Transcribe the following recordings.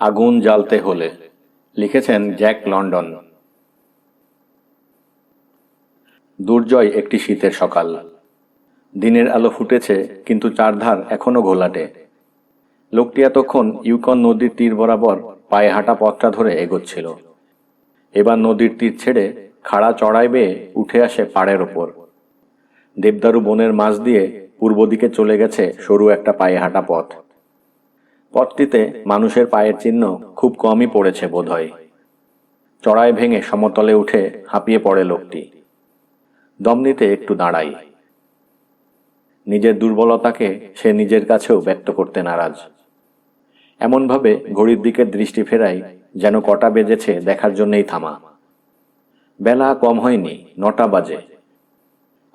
আগুন জ্বালতে হলে লিখেছেন জ্যাক লন্ডন। দুর্জয় একটি শীতের সকাল। দিনের আলো ফুটেছে, কিন্তু চারধার এখনো ঘোলাটে। লোকটি এতক্ষণ ইউকন নদীর তীর বরাবর পায়ে হাঁটা পথটা ধরে এগোচ্ছিল। এবার নদীর তীর ছেড়ে খাড়া চড়াই বেয়ে উঠে আসে পাড়ের ওপর। দেবদারু বনের মাঝ দিয়ে পূর্ব দিকে চলে গেছে সরু একটা পায়ে হাঁটা পথ। পথটিতে মানুষের পায়ের চিহ্ন খুব কমই পড়েছে বোধহয়। চড়াই ভেঙে সমতলে উঠে হাঁপিয়ে পড়ে লোকটি। দম নিতে একটু দাঁড়াই। নিজের দুর্বলতাকে সে নিজের কাছেও ব্যক্ত করতে নারাজ। এমনভাবে ঘড়ির দিকে দৃষ্টি ফেরাই যেন কটা বেজেছে দেখার জন্যই থামা। বেলা কম হয়নি, 9টা বাজে।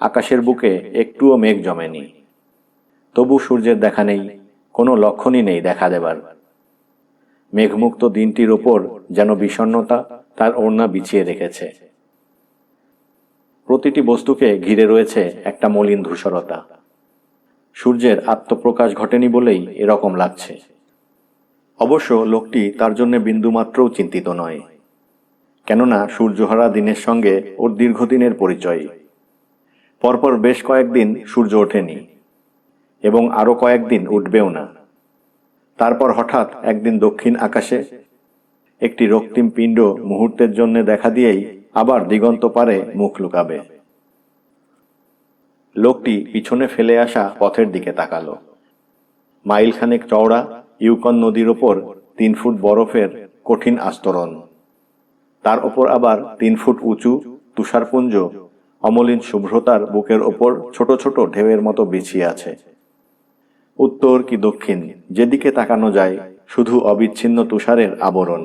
আকাশের বুকে একটুও মেঘ জমেনি। তবু সূর্যের দেখা নেই, কোনো লক্ষণই নেই দেখা দেবার। মেঘমুক্ত দিনটির ওপর যেন বিষণ্ণতা তার ওড়না বিছিয়ে রেখেছে। প্রতিটি বস্তুকে ঘিরে রয়েছে একটা মলিন ধূসরতা। সূর্যের আত্মপ্রকাশ ঘটেনি বলেই এরকম লাগছে। অবশ্য লোকটি তার জন্য বিন্দুমাত্রও চিন্তিত নয়, কেননা সূর্যহারা দিনের সঙ্গে ওর দীর্ঘদিনের পরিচয়। পরপর বেশ কয়েকদিন সূর্য ওঠেনি, এবং আরো কয়েকদিন উঠবেও না। তারপর হঠাৎ একদিন দক্ষিণ আকাশে একটি রক্তিম পিণ্ড মুহূর্তের জন্য দেখা দিয়েই আবার দিগন্ত পারে মুখ লুকাবে। লোকটি পিছনে ফেলে আসা পথের দিকে তাকালো। মাইলখানেক চওড়া ইউকন নদীর ওপর 3 ফুট বরফের কঠিন আস্তরণ। তার ওপর আবার 3 ফুট উঁচু তুষারপুঞ্জ অমলিন শুভ্রতার বুকের ওপর ছোট ছোট ঢেউয়ের মতো বিছিয়ে আছে। উত্তর কি দক্ষিণ, যেদিকে তাকানো যায় শুধু অবিচ্ছিন্ন তুষারের আবরণ।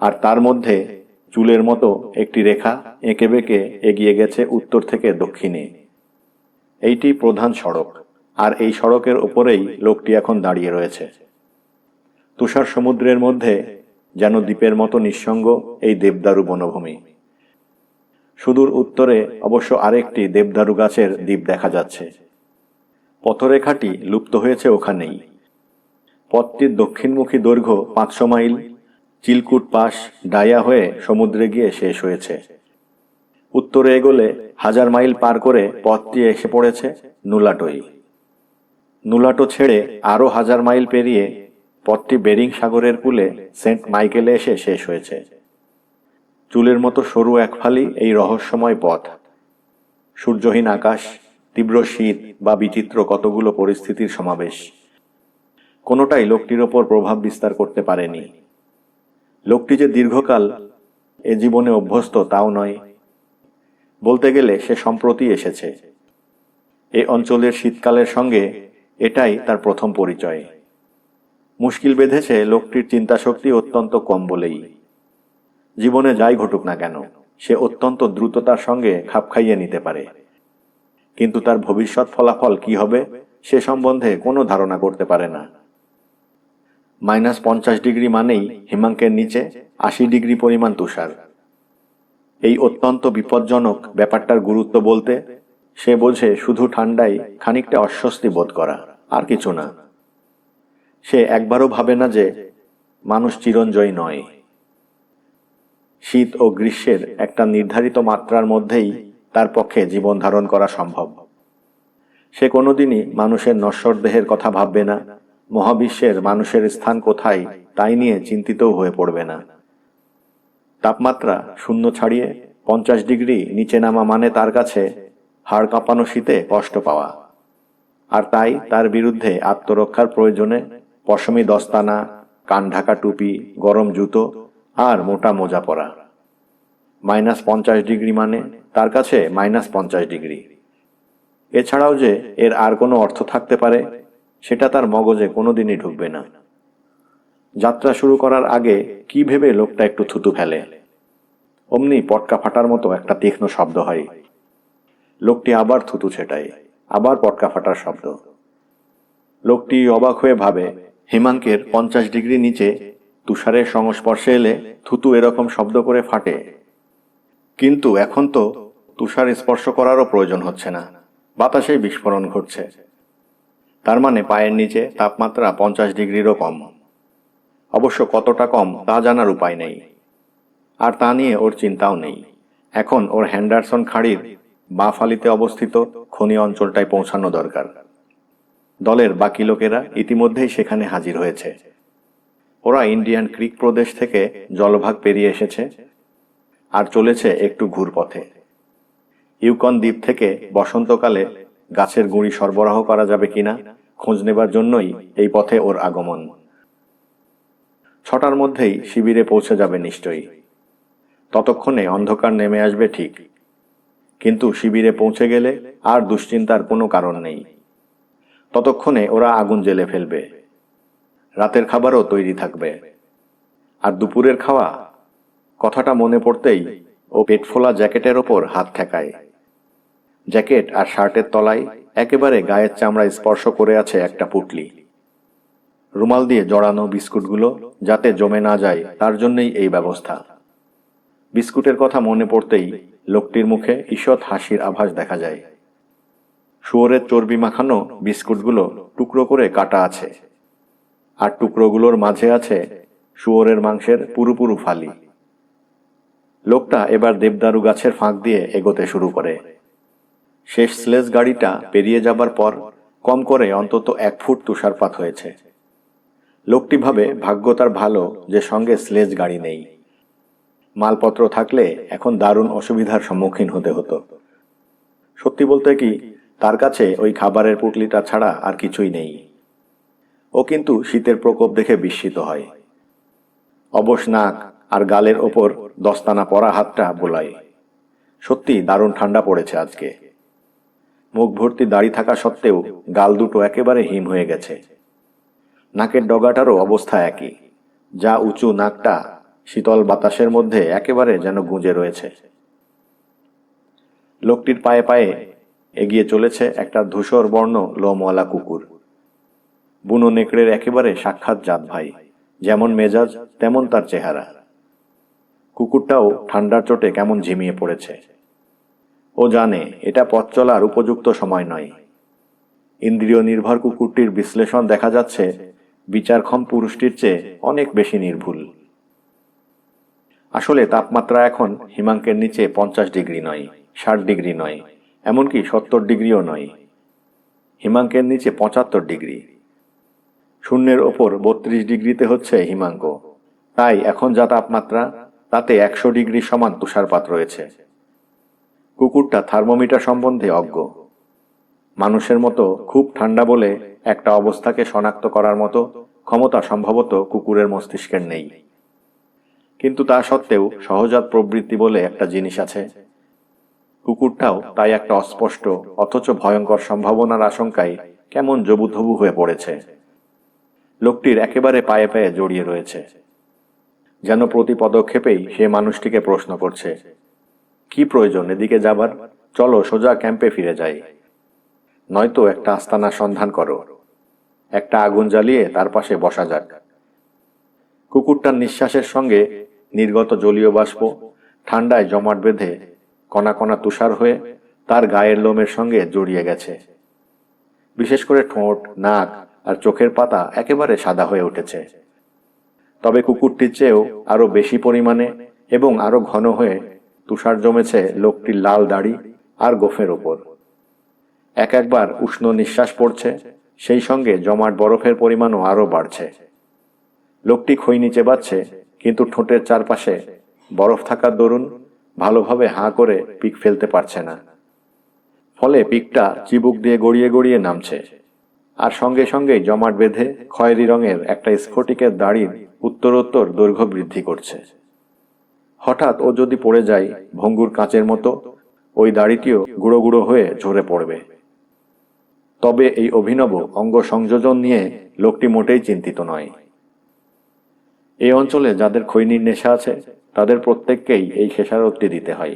আর তার মধ্যে চুলের মতো একটি রেখা এঁকে বেঁকে এগিয়ে গেছে উত্তর থেকে দক্ষিণে। এইটি প্রধান সড়ক, আর এই সড়কের ওপরেই লোকটি এখন দাঁড়িয়ে রয়েছে। তুষার সমুদ্রের মধ্যে যেন দ্বীপের মতো নিঃসঙ্গ এই দেবদারু বনভূমি। সুদূর উত্তরে অবশ্য আরেকটি দেবদারু গাছের দ্বীপ দেখা যাচ্ছে। পথরেখাটি লুপ্ত হয়েছে ওখানেই। পথটির দক্ষিণমুখী দৈর্ঘ্য 500 মাইল চিলকুট পাস ডাইয়া হয়ে সমুদ্রে গিয়ে শেষ হয়েছে। উত্তরে এগোলে 1000 মাইল পার করে পথটি এসে পড়েছে নুলাটোয়। নুলাটো ছেড়ে আরো 1000 মাইল পেরিয়ে পথটি বেরিং সাগরের কূলে সেন্ট মাইকেলে এসে শেষ হয়েছে। চুলের মতো সরু এক ফালি এই রহস্যময় পথ। সূর্যহীন আকাশ, তীব্র শীত বা বিচিত্র কতগুলো পরিস্থিতির সমাবেশ। কোনোটাই লোকটির ওপর প্রভাব বিস্তার করতে পারেনি। লোকটি যে দীর্ঘকাল এ জীবনে অভ্যস্ত তাও নয়। বলতে গেলে সে সম্প্রতি এসেছে। এ অঞ্চলের শীতকালের সঙ্গে এটাই তার প্রথম পরিচয়। মুশকিল বেঁধেছে লোকটির চিন্তাশক্তি অত্যন্ত কম বলেই। জীবনে যাই ঘটুক না কেন সে অত্যন্ত দ্রুততার সঙ্গে খাপ খাইয়ে নিতে পারে, কিন্তু তার ভবিষ্যৎ ফলাফল কি হবে সে সম্বন্ধে কোনো ধারণা করতে পারে না। -50 ডিগ্রি মানেই হিমাঙ্কের নিচে 80 ডিগ্রি পরিমাণ তুষার। এই অত্যন্ত বিপজ্জনক ব্যাপারটার গুরুত্ব বলতে সে বোঝে শুধু ঠান্ডায় খানিকটা অস্বস্তি বোধ করা, আর কিছু না। সে একবারও ভাবে না যে মানুষ চিরঞ্জয়ী নয়। শীত ও গ্রীষ্মের একটা নির্ধারিত মাত্রার মধ্যেই তার পক্ষে জীবন ধারণ করা সম্ভব। সে কোনোদিনই মানুষের নশ্বর দেহের কথা ভাববে না, মহাবিশ্বের মানুষের স্থান কোথায় তাই নিয়ে চিন্তিতও হয়ে পড়বে না। তাপমাত্রা শূন্য ছাড়িয়ে 50 ডিগ্রি নিচে নামা মানে তার কাছে হাড় কাঁপানো শীতে কষ্ট পাওয়া। আর তাই তার বিরুদ্ধে আত্মরক্ষার প্রয়োজনে পশমি দস্তানা, কান ঢাকা টুপি, গরম জুতো আর মোটা মোজা পরা। -50 ডিগ্রি মানে তার কাছে -50 ডিগ্রি। এছাড়াও যে এর আর কোনো অর্থ থাকতে পারে সেটা তার মগজে কোনোদিনই ঢুকবে না। যাত্রা শুরু করার আগে কি ভেবে লোকটা একটু থুতু ফেলে, অমনি পটকা ফাটার মতো একটা তীক্ষ্ণ শব্দ হয়। লোকটি আবার থুতু ছেটায়, আবার পটকা ফাটার শব্দ। লোকটি অবাক হয়ে ভাবে হিমাঙ্কের 50 ডিগ্রি নিচে তুষারের সংস্পর্শে এলে থুতু এরকম শব্দ করে ফাটে। কিন্তু এখন তো তুষার স্পর্শ করারও প্রয়োজন হচ্ছে না, বাতাসে বিস্ফোরণ ঘটছে। তার মানে পায়ের নিচে তাপমাত্রা 50 ডিগ্রিরও কম। অবশ্য কতটা কম তা জানার উপায় নেই, আর তা নিয়ে ওর চিন্তাও নেই। এখন ওর হ্যান্ডারসন খাড়ির বাঁ ফালিতে অবস্থিত খনি অঞ্চলটায় পৌঁছানো দরকার। দলের বাকি লোকেরা ইতিমধ্যেই সেখানে হাজির হয়েছে। ওরা ইন্ডিয়ান ক্রিক প্রদেশ থেকে জলভাগ পেরিয়ে এসেছে আর চলেছে একটু ঘুরপথে। ইউকন দ্বীপ থেকে বসন্তকালে গাছের গুঁড়ি সরবরাহ করা যাবে কিনা খোঁজ নেবার জন্যই এই পথে ওর আগমন। 6টার মধ্যেই শিবিরে পৌঁছে যাবে নিশ্চয়ই। ততক্ষণে অন্ধকার নেমে আসবে ঠিক, কিন্তু শিবিরে পৌঁছে গেলে আর দুশ্চিন্তার কোনো কারণ নেই। ততক্ষণে ওরা আগুন জ্বেলে ফেলবে, রাতের খাবারও তৈরি থাকবে। আর দুপুরের খাওয়া কথাটা মনে পড়তেই ও পেটফোলা জ্যাকেটের ওপর হাত ঠেকায়। জ্যাকেট আর শার্টের তলায় একেবারে গায়ের চামড়ায় স্পর্শ করে আছে একটা পুটলি। রুমাল দিয়ে জড়ানো বিস্কুটগুলো যাতে জমে না যায় তার জন্যই এই ব্যবস্থা। বিস্কুটের কথা মনে পড়তেই লোকটির মুখে ঈষৎ হাসির আভাস দেখা যায়। শুয়োরের চর্বি মাখানো বিস্কুটগুলো টুকরো করে কাটা আছে, আর টুকরোগুলোর মাঝে আছে শুয়োরের মাংসের পুরু পুরু ফালি। লোকটা এবার দেবদারু গাছের ফাঁক দিয়ে এগোতে শুরু করে। শেষ স্লেজ গাড়িটা পেরিয়ে যাবার পর কম করে অন্তত 1 ফুট তুষারপাত হয়েছে। লোকটি ভাবে ভাগ্য তার ভালো যে সঙ্গে স্লেজ গাড়ি নেই। মালপত্র থাকলে এখন দারুণ অসুবিধার সম্মুখীন হতে হতো। সত্যি বলতে কি, তার কাছে ওই খাবারের পুটলিটা ছাড়া আর কিছুই নেই। ও কিন্তু শীতের প্রকোপ দেখে বিস্মিত হয়। অবশ নাক আর গালের ওপর দস্তানা পরা হাতটা বোলায়। সত্যি দারুণ ঠান্ডা পড়েছে আজকে। মুখ ভর্তি দাড়ি থাকা সত্ত্বেও গাল দুটো একেবারে হিম হয়ে গেছে। নাকের ডগাটারও অবস্থা একই, যা উঁচু নাকটা শীতল বাতাসের মধ্যে একেবারে যেন গুঁজে রয়েছে। লোকটির পায়ে পায়ে এগিয়ে চলেছে একটা ধূসর বর্ণ লোমওয়ালা কুকুর। বুনো নেকড়ের একেবারে সাক্ষাৎ জাত ভাই, যেমন মেজাজ তেমন তার চেহারা। কুকুরটাও ঠান্ডার চোটে কেমন ঝিমিয়ে পড়েছে। ও জানে এটা পথ চলার উপযুক্ত সময় নয়। ইন্দ্রিয় নির্ভর কুকুরটির বিশ্লেষণ দেখা যাচ্ছে বিচারক্ষম পুরুষটির চেয়ে অনেক বেশি নির্ভুল। আসলে তাপমাত্রা এখন হিমাঙ্কের নিচে 50 ডিগ্রি নয়, 60 ডিগ্রি নয়, এমনকি 70 ডিগ্রিও নয়। হিমাঙ্কের নিচে 75 ডিগ্রি। শূন্যের ওপর 32 ডিগ্রিতে হচ্ছে হিমাঙ্ক। তাই এখন যা তাপমাত্রা তাতে 100 ডিগ্রি সমান তুষারপাত রয়েছে। কুকুরটা থার্মোমিটার সম্বন্ধে অজ্ঞ। মানুষের মতো খুব ঠান্ডা বলে একটা অবস্থাকে শনাক্ত করার মতো ক্ষমতা সম্ভবত কুকুরের মস্তিষ্কের নেই। কিন্তু তা সত্ত্বেও সহজাত প্রবৃত্তি বলে একটা জিনিস আছে। কুকুরটাও তাই একটা অস্পষ্ট অথচ ভয়ঙ্কর সম্ভাবনার আশঙ্কায় কেমন জবুথবু হয়ে পড়েছে। লোকটির একেবারে পায়ে পায়ে জড়িয়ে রয়েছে, যেন প্রতি পদক্ষেপেই সে মানুষটিকে প্রশ্ন করছে, কি প্রয়োজন এদিকে যাবার? চলো সোজা ক্যাম্পে ফিরে যাই, নয়তো একটা আস্তানা সন্ধান করো। একটা আগুন জ্বালিয়ে তার পাশে বসা যাক। কুকুরটার নিঃশ্বাসের সঙ্গে নির্গত জলীয় বাষ্প ঠান্ডায় জমাট বেঁধে কণা কণা তুষার হয়ে তার গায়ের লোমের সঙ্গে জড়িয়ে গেছে। বিশেষ করে ঠোঁট, নাক আর চোখের পাতা একেবারে সাদা হয়ে উঠেছে। তবে কুকুরটির চেয়েও আরো বেশি পরিমাণে এবং আরো ঘন হয়ে তুষার জমেছে লোকটির লাল দাড়ি আর গোফের ওপর। একবার উষ্ণ নিঃশ্বাস পড়ছে, সেই সঙ্গে জমাট বরফের পরিমাণও আরো বাড়ছে। লোকটি খৈনি চেবাচ্ছে, কিন্তু ঠোঁটের চারপাশে বরফ থাকার দরুন ভালোভাবে হাঁ করে পিক ফেলতে পারছে না। ফলে পিকটা চিবুক দিয়ে গড়িয়ে গড়িয়ে নামছে, আর সঙ্গে সঙ্গেই জমাট বেঁধে খয়েরি রঙের একটা স্ফটিকের দাড়ির উত্তরোত্তর দৈর্ঘ্য বৃদ্ধি করছে। হঠাৎ ও যদি পড়ে যায় ভঙ্গুর কাঁচের মতো, ওই দাড়িটিও গুঁড়ো গুঁড়ো হয়ে ঝরে পড়বে। তবে এই অভিনব অঙ্গ সংযোজন নিয়ে লোকটি মোটেই চিন্তিত নয়। এই অঞ্চলে যাদের খৈনির নেশা আছে তাদের প্রত্যেককেই এই খেসারতটি দিতে হয়।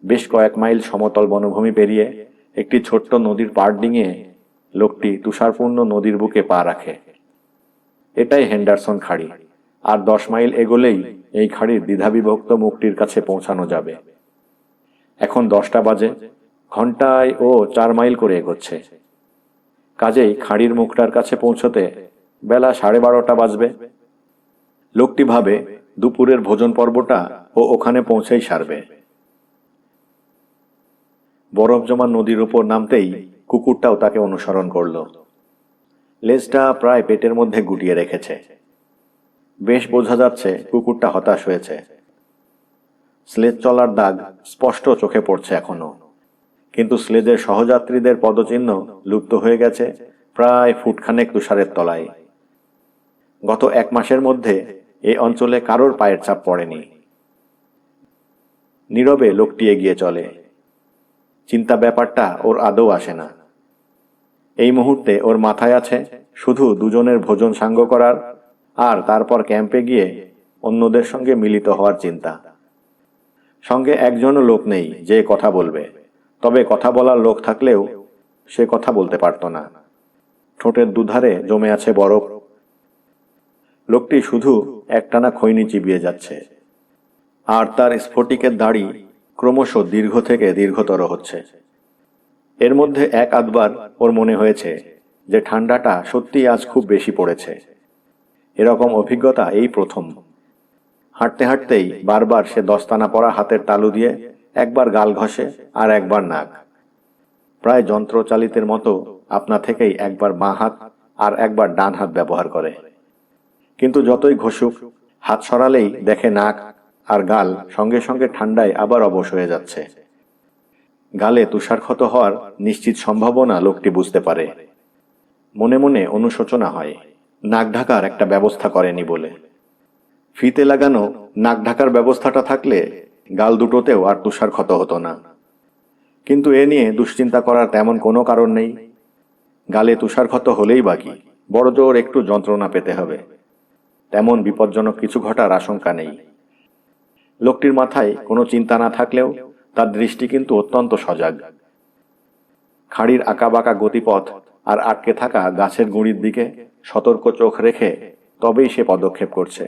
বেশ কয়েক মাইল সমতল বনভূমি পেরিয়ে একটি ছোট্ট নদীর পাড় ডিঙিয়ে লোকটি তুষারপূর্ণ নদীর বুকে পা রাখে। এটাই হেন্ডারসন খাড়ি, আর 10 মাইল এগোলেই এই খাড়ির দ্বিধাবিভক্ত মুখটির কাছে পৌঁছানো যাবে। এখন 10টা বাজে, ঘন্টায় ও 4 মাইল করে এগোচ্ছে। কাজেই খাড়ির মুখটার কাছে পৌঁছতে বেলা 12:30 বাজবে। লোকটি ভাবে দুপুরের ভোজন পর্বটা ও ওখানে পৌঁছেই সারবে। বরফ জমা নদীর উপর নামতেই কুকুরটাও তাকে অনুসরণ করল। লেজটা প্রায় পেটের মধ্যে গুটিয়ে রেখেছে। বেশ বোঝা যাচ্ছে কুকুরটা হতাশ হয়েছে। স্লেজ চলার দাগ স্পষ্ট চোখে পড়ছে এখনো, কিন্তু স্লেজের সহযাত্রীদের পদচিহ্ন লুপ্ত হয়ে গেছে প্রায় ফুটখানেক তুষারের তলায়। গত 1 মাসের মধ্যে এই অঞ্চলে কারোর পায়ের ছাপ পড়েনি। নীরবে লোকটি এগিয়ে চলে। চিন্তা ব্যাপারটা ওর আদৌ আসে না। এই মুহূর্তে ওর মাথায় আছে শুধু দুজনের ভোজন সাঙ্গ করার আর তারপর ক্যাম্পে গিয়ে অন্যদের সঙ্গে মিলিত হওয়ার চিন্তা। সঙ্গে একজনও লোক নেই যে কথা বলবে, তবে কথা বলার লোক থাকলেও সে কথা বলতে পারত না। ঠোঁটের দুধারে জমে আছে বরফ। লোকটি শুধু একটানা খৈনি চিবিয়ে যাচ্ছে, আর তার স্ফটিকের দাড়ি ক্রমশ দীর্ঘ থেকে দীর্ঘতর হচ্ছে। এর মধ্যে এক আধবার ওর মনে হয়েছে যে ঠান্ডাটা সত্যি আজ খুব বেশি পড়েছে। এরকম অভিজ্ঞতা এই প্রথম। হাঁটতে হাঁটতেই বারবার সে দস্তানা পরা হাতের তালু দিয়ে একবার গাল ঘষে আর একবার নাক। প্রায় যন্ত্রচালিতের মতো আপনা থেকেই একবার বাঁ হাত আর একবার ডান হাত ব্যবহার করে। কিন্তু যতই ঘষুক, হাত সরালেই দেখে নাক আর গাল সঙ্গে সঙ্গে ঠান্ডায় আবার অবশ হয়ে যাচ্ছে। গালে তুষারক্ষত হওয়ার নিশ্চিত সম্ভাবনা লোকটি বুঝতে পারে। মনে মনে অনুশোচনা হয় নাক ঢাকার একটা ব্যবস্থা করেনি বলে। ফিতে লাগানো নাক ঢাকার ব্যবস্থাটা থাকলে গাল দুটোতেও আর তুষারক্ষত হতো না। কিন্তু এ নিয়ে দুশ্চিন্তা করার তেমন কোনো কারণ নেই। গালে তুষারক্ষত হলেই বাকি বড়জোর একটু যন্ত্রণা পেতে হবে, তেমন বিপজ্জনক কিছু ঘটার আশঙ্কা নেই। লোকটির মাথায় কোনো চিন্তা না থাকলেও তার দৃষ্টি কিন্তু অত্যন্ত সজাগ। খাড়ির আঁকাবাঁকা গতিপথ আর আটকে থাকা গাছের গুঁড়ির দিকে সতর্ক চোখ রেখে তবেই সে পদক্ষেপ করছে।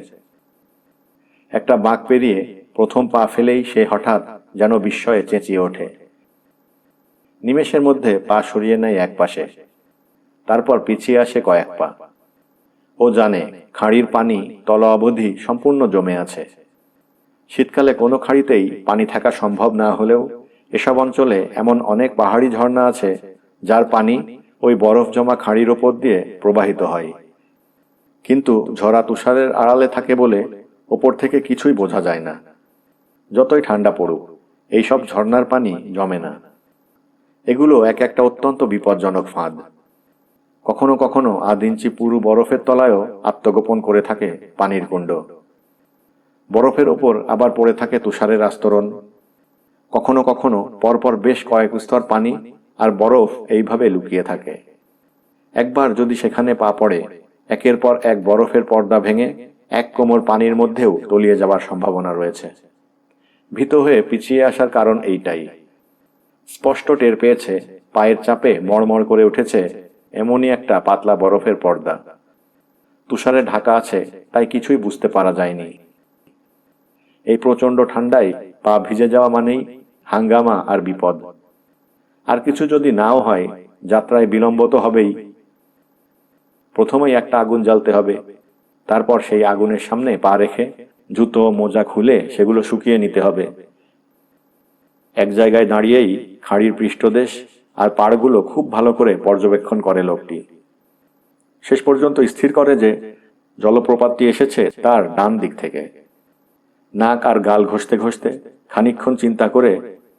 একটা বাঁক পেরিয়ে প্রথম পা ফেলেই সে হঠাৎ যেন বিস্ময়ে চেঁচিয়ে ওঠে। নিমেষের মধ্যে পা সরিয়ে নেয় এক পাশে, তারপর পিছিয়ে আসে কয়েক পা। ও জানে খাড়ির পানি তলা অবধি সম্পূর্ণ জমে আছে। শীতকালে কোনো খাড়িতেই পানি থাকা সম্ভব না হলেও এসব অঞ্চলে এমন অনেক পাহাড়ি ঝর্ণা আছে যার পানি ওই বরফ জমা খাড়ির ওপর দিয়ে প্রবাহিত হয়। কিন্তু ঝরা তুষারের আড়ালে থাকে বলে ওপর থেকে কিছুই বোঝা যায় না। যতই ঠান্ডা পড়ুক, এইসব ঝর্ণার পানি জমে না। এগুলো এক একটা অত্যন্ত বিপজ্জনক ফাঁদ। কখনো কখনো 1/2 ইঞ্চি পুরু বরফের তলায়ও আত্মগোপন করে থাকে পানির কুণ্ড। বরফের ওপর আবার পড়ে থাকে তুষারের আস্তরণ। কখনো কখনো পরপর বেশ কয়েক স্তর পানি আর বরফ এইভাবে লুকিয়ে থাকে। একবার যদি সেখানে পা পড়ে, একের পর এক বরফের পর্দা ভেঙে 1 কোমর পানির মধ্যেও তলিয়ে যাওয়ার সম্ভাবনা রয়েছে। ভীত হয়ে পিছিয়ে আসার কারণ এইটাই। স্পষ্ট টের পেয়েছে পায়ের চাপে মড়মড় করে উঠেছে এমনই একটা পাতলা বরফের পর্দা। তুষারে ঢাকা আছে তাই কিছুই বুঝতে পারা যায়নি। এই প্রচণ্ড ঠান্ডায় পা ভিজে যাওয়া মানেই হাঙ্গামা আর বিপদ। আর কিছু যদি নাও হয়, যাত্রায় বিলম্ব তো হবেই। প্রথমেই একটা আগুন জ্বালতে হবে, তারপর সেই আগুনের সামনে পা রেখে জুতো মোজা খুলে সেগুলো শুকিয়ে নিতে হবে। এক জায়গায় দাঁড়িয়েই খাড়ির পৃষ্ঠদেশ আর পাড়গুলো খুব ভালো করে পর্যবেক্ষণ করে লোকটি। শেষ পর্যন্ত স্থির করে যে জলপ্রপাতটি এসেছে তার ডান দিক থেকে। নাক আর গাল ঘষতে ঘষতে খানিকক্ষণ চিন্তা করে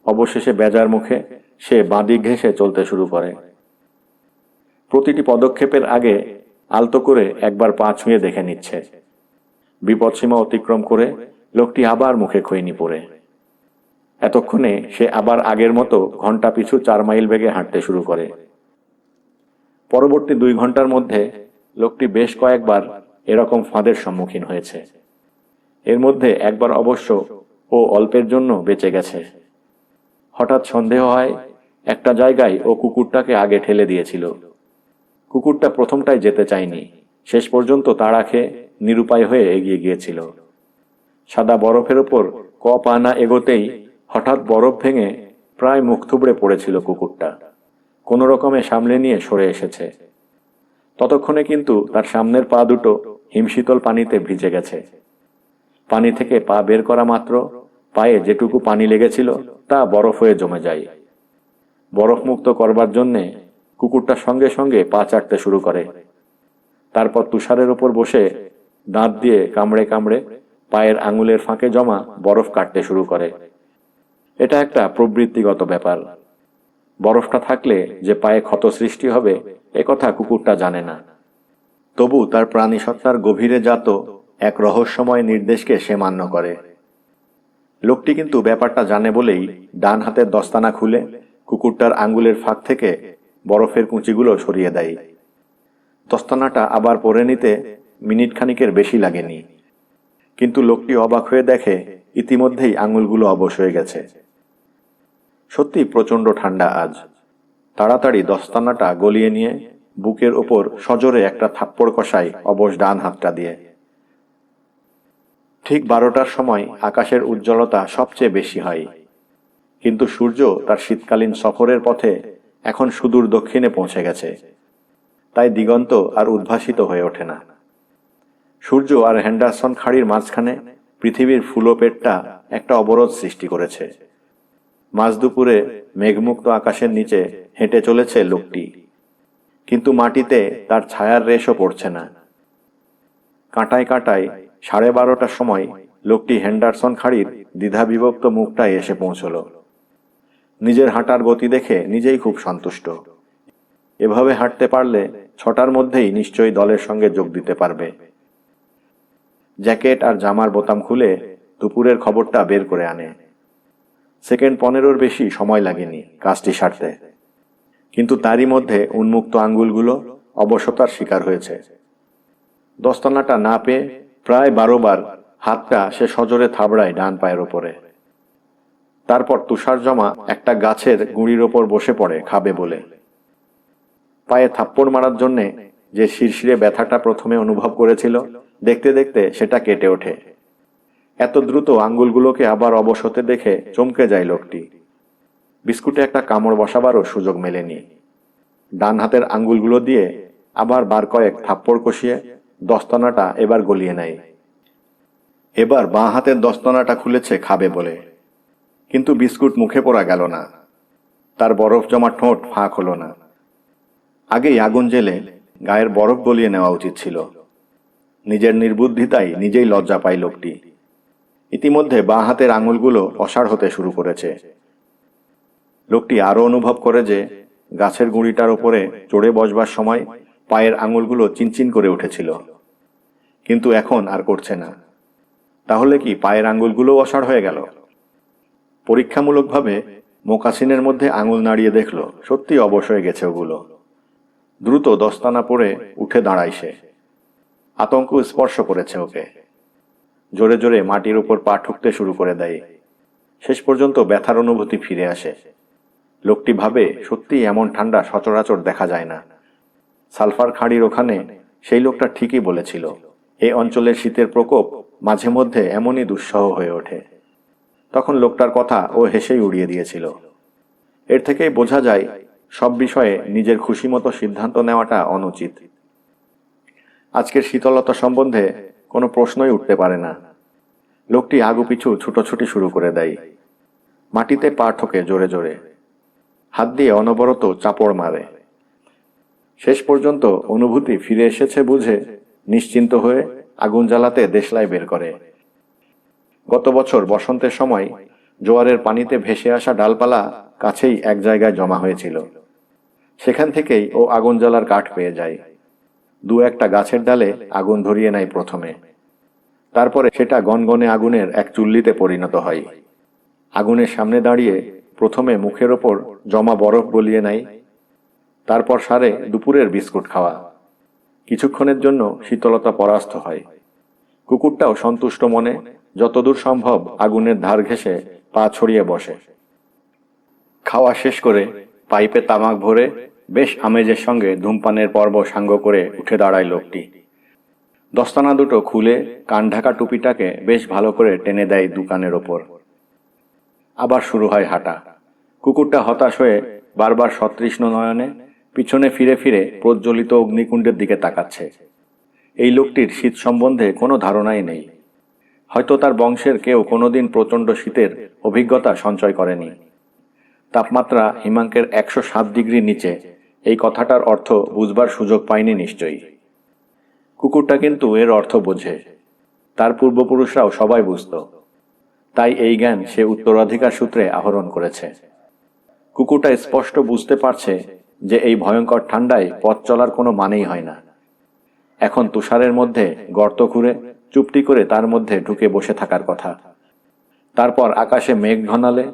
অবশেষে বেজার মুখে সে বাঁদিক ঘেঁষে চলতে শুরু করে। প্রতিটি পদক্ষেপের আগে আলতো করে একবার পা ছুঁয়ে দেখে নিচ্ছে। বিপদসীমা অতিক্রম করে লোকটি আবার মুখে খৈনি পড়ে। এতক্ষণে সে আবার আগের মতো ঘন্টা পিছু 4 মাইল বেগে হাঁটতে শুরু করে। পরবর্তী 2 ঘন্টার মধ্যে লোকটি বেশ কয়েকবার এরকম ফাঁদের সম্মুখীন হয়েছে। এর মধ্যে একবার অবশ্য ও অল্পের জন্য বেঁচে গেছে। হঠাৎ সন্দেহ হয় একটা জায়গায় ও কুকুরটাকে আগে ঠেলে দিয়েছিল। কুকুরটা প্রথমটাই যেতে চায়নি, শেষ পর্যন্ত তাড়া খেয়ে নিরুপায় হয়ে এগিয়ে গিয়েছিল। সাদা বরফের ওপর পা না এগোতেই হঠাৎ বরফ ভেঙে প্রায় মুখ থুবড়ে পড়েছিল কুকুরটা। কোনো রকমে সামলে নিয়ে সরে এসেছে। ততক্ষণে কিন্তু তার সামনের পা দুটো হিমশীতল পানিতে ভিজে গেছে। পানি থেকে পা বের করা মাত্র পায়ে যেটুকু পানি লেগেছিল তা বরফ হয়ে জমে যায়। বরফ মুক্ত করবার জন্যে কুকুরটা সঙ্গে সঙ্গে পা চাটতে শুরু করে। তারপর তুষারের ওপর বসে দাঁত দিয়ে কামড়ে কামড়ে পায়ের আঙুলের ফাঁকে জমা বরফ কাটতে শুরু করে। এটা একটা প্রবৃত্তিগত ব্যাপার। বরফটা থাকলে যে পায়ে ক্ষত সৃষ্টি হবে একথা কুকুরটা জানে না। তবু তার প্রাণীসত্তার গভীরে জাত এক রহস্যময় নির্দেশকে সে মান্য করে। লোকটি কিন্তু ব্যাপারটা জানে বলেই ডান হাতের দস্তানা খুলে কুকুরটার আঙ্গুলের ফাঁক থেকে বরফের কুঁচিগুলো সরিয়ে দেয়। দস্তানাটা আবার পরে নিতে মিনিট খানিকের বেশি লাগেনি, কিন্তু লোকটি অবাক হয়ে দেখে ইতিমধ্যেই আঙুলগুলো অবশ হয়ে গেছে। সত্যি প্রচণ্ড ঠান্ডা আজ। তাড়াতাড়ি দস্তানাটা গলিয়ে নিয়ে বুকের ওপর সজোরে একটা থাপ্পড় কষায় অবশ ডান হাতটা দিয়ে। ঠিক 12টার সময় আকাশের উজ্জ্বলতা সবচেয়ে বেশি হয়, কিন্তু সূর্য তার শীতকালীন সফরের পথে এখন সুদূর দক্ষিণে পৌঁছে গেছে, তাই দিগন্ত আর উদ্ভাসিত হয়ে ওঠে না। সূর্য আর হেন্ডারসন খাড়ির মাঝখানে পৃথিবীর ফুলো পেটটা একটা অবরোধ সৃষ্টি করেছে। মাঝ দুপুরে মেঘমুক্ত আকাশের নিচে হেঁটে চলেছে লোকটি, কিন্তু মাটিতে তার ছায়ার রেশও পড়ছে না। কাঁটায় কাঁটায় 12:30টার সময় লোকটি হেন্ডারসন খাড়ির দ্বিধাবিভক্ত মুখটায় এসে পৌঁছল। নিজের হাঁটার গতি দেখে নিজেই খুব সন্তুষ্ট। এভাবে হাঁটতে পারলে 6টার মধ্যেই নিশ্চয়ই দলের সঙ্গে যোগ দিতে পারবে। জ্যাকেট আর জামার বোতাম খুলে দুপুরের খবরটা বের করে আনে। সেকেন্ড 15-র বেশি সময় লাগেনি কাজটি সারতে, কিন্তু তারই মধ্যে উন্মুক্ত আঙ্গুলগুলো অবশতার শিকার হয়েছে। দস্তানাটা না পেয়ে প্রায় 12 বার হাতটা সে সজোরে থাবড়ায় ডান পায়ের ওপরে। তারপর তুষার জমা একটা গাছের গুঁড়ির ওপর বসে পড়ে খাবে বলে। পায়ে থাপ্পড় মারার জন্যে যে শিরশিরে ব্যথাটা প্রথমে অনুভব করেছিল, দেখতে দেখতে সেটা কেটে ওঠে। এত দ্রুত আঙ্গুলগুলোকে আবার অবশ হতে দেখে চমকে যায় লোকটি। বিস্কুটে একটা কামড় বসাবারও সুযোগ মেলেনি। ডান হাতের আঙ্গুলগুলো দিয়ে আবার বার কয়েক থাপ্পড় কষিয়ে দস্তানাটা এবার গলিয়ে নেয়। এবার বাঁ হাতের দস্তানাটা খুলেছে খাবে বলে, কিন্তু বিস্কুট মুখে পড়া গেল না। তার বরফ জমা ঠোঁট ফাঁক হলো না। আগেই আগুন জেলে গায়ের বরফ গলিয়ে নেওয়া উচিত ছিল। নিজের নির্বুদ্ধিতায় নিজেই লজ্জা পায় লোকটি। ইতিমধ্যে বাঁ হাতের আঙুলগুলো অসাড় হতে শুরু করেছে। লোকটি আরো অনুভব করে যে গাছের গুঁড়িটার ওপরে চড়ে বসবার সময় পায়ের আঙুলগুলো চিনচিন করে উঠেছিল, কিন্তু এখন আর করছে না। তাহলে কি পায়ের আঙুলগুলো অসাড় হয়ে গেল? পরীক্ষামূলকভাবে মোকাসিনের মধ্যে আঙুল নাড়িয়ে দেখল, সত্যি অবশ হয়ে গেছে ওগুলো। দ্রুত দস্তানা পরে উঠে দাঁড়ায় সে। আতঙ্ক স্পর্শ করেছে ওকে। জোরে জোরে মাটির উপর পা ঠুকতে শুরু করে দেয়। শেষ পর্যন্ত ব্যথার অনুভূতি ফিরে আসে। লোকটি ভাবে, সত্যি এমন ঠান্ডা সচরাচর দেখা যায় না। সালফার খাঁড়ির ওখানে সেই লোকটা ঠিকই বলেছিল, এই অঞ্চলের শীতের প্রকোপ মাঝে মধ্যে এমনই দুঃসহ হয়ে ওঠে। তখন লোকটার কথা ও হেসেই উড়িয়ে দিয়েছিল। এর থেকেই বোঝা যায় সব বিষয়ে নিজের খুশি মতো সিদ্ধান্ত নেওয়াটা অনুচিত। আজকের শীতলতা সম্বন্ধে কোনো প্রশ্নই উঠতে পারে না। লোকটি আগুপিছু ছুটোছুটি শুরু করে দেয়। মাটিতে পা ঠোকে জোরে জোরে, হাত দিয়ে অনবরত চাপড় মারে। শেষ পর্যন্ত অনুভূতি ফিরে এসেছে বুঝে নিশ্চিন্ত হয়ে আগুন জ্বালাতে দেশলাই বের করে। গত বছর বসন্তের সময় জোয়ারের পানিতে ভেসে আসা ডালপালা কাছেই এক জায়গায় জমা হয়েছিল। সেখান থেকেই ও আগুন জ্বালার কাঠ পেয়ে যায়। 2-1টা গাছের ডালে আগুন ধরিয়ে নেয় প্রথমে, তারপরে সেটা গনগনে আগুনের এক চুল্লিতে পরিণত হয়। আগুনের সামনে দাঁড়িয়ে প্রথমে মুখের ওপর জমা বরফ গলিয়ে নেয়, তারপর সারে দুপুরের বিস্কুট খাওয়া। কিছুক্ষণের জন্য শীতলতা পরাস্ত হয়। কুকুরটাও সন্তুষ্ট মনে যতদূর সম্ভব আগুনের ধার ঘেঁষে পা ছড়িয়ে বসে। খাওয়া শেষ করে পাইপে তামাক ভরে বেশ আমেজের সঙ্গে ধূমপানের পর্ব সাঙ্গ করে উঠে দাঁড়ায় লোকটি। দস্তানা দুটো খুলে কান ঢাকা টুপিটাকে বেশ ভালো করে টেনে দেয় দুকানের ওপর। আবার শুরু হয় হাঁটা। কুকুরটা হতাশ হয়ে বারবার সতৃষ্ণ নয়নে পিছনে ফিরে ফিরে প্রজ্বলিত অগ্নিকুণ্ডের দিকে তাকাচ্ছে। এই লোকটির শীত সম্বন্ধে কোনো ধারণাই নেই। হয়তো তার বংশের কেউ কোনোদিন প্রচণ্ড শীতের অভিজ্ঞতা সঞ্চয় করেনি। তাপমাত্রা হিমাঙ্কের 107 ডিগ্রি নিচে, এই কথাটার অর্থ বুঝবার সুযোগ পায়নি নিশ্চয়ই। কুকুরটা কিন্তু এর অর্থ বোঝে। তার পূর্বপুরুষরাও সবাই বুঝত। তাই এই জ্ঞান সে উত্তরাধিকার সূত্রে আহরণ করেছে। কুকুরটা স্পষ্ট বুঝতে পারছে যে এই ভয়ঙ্কর ঠান্ডায় পথ চলার কোনো মানেই হয় না। এখন তুষারের মধ্যে গর্ত খুঁড়ে চুপটি করে তার মধ্যে ঢুকে বসে থাকার কথা। তারপর আকাশে মেঘ ঘনালে,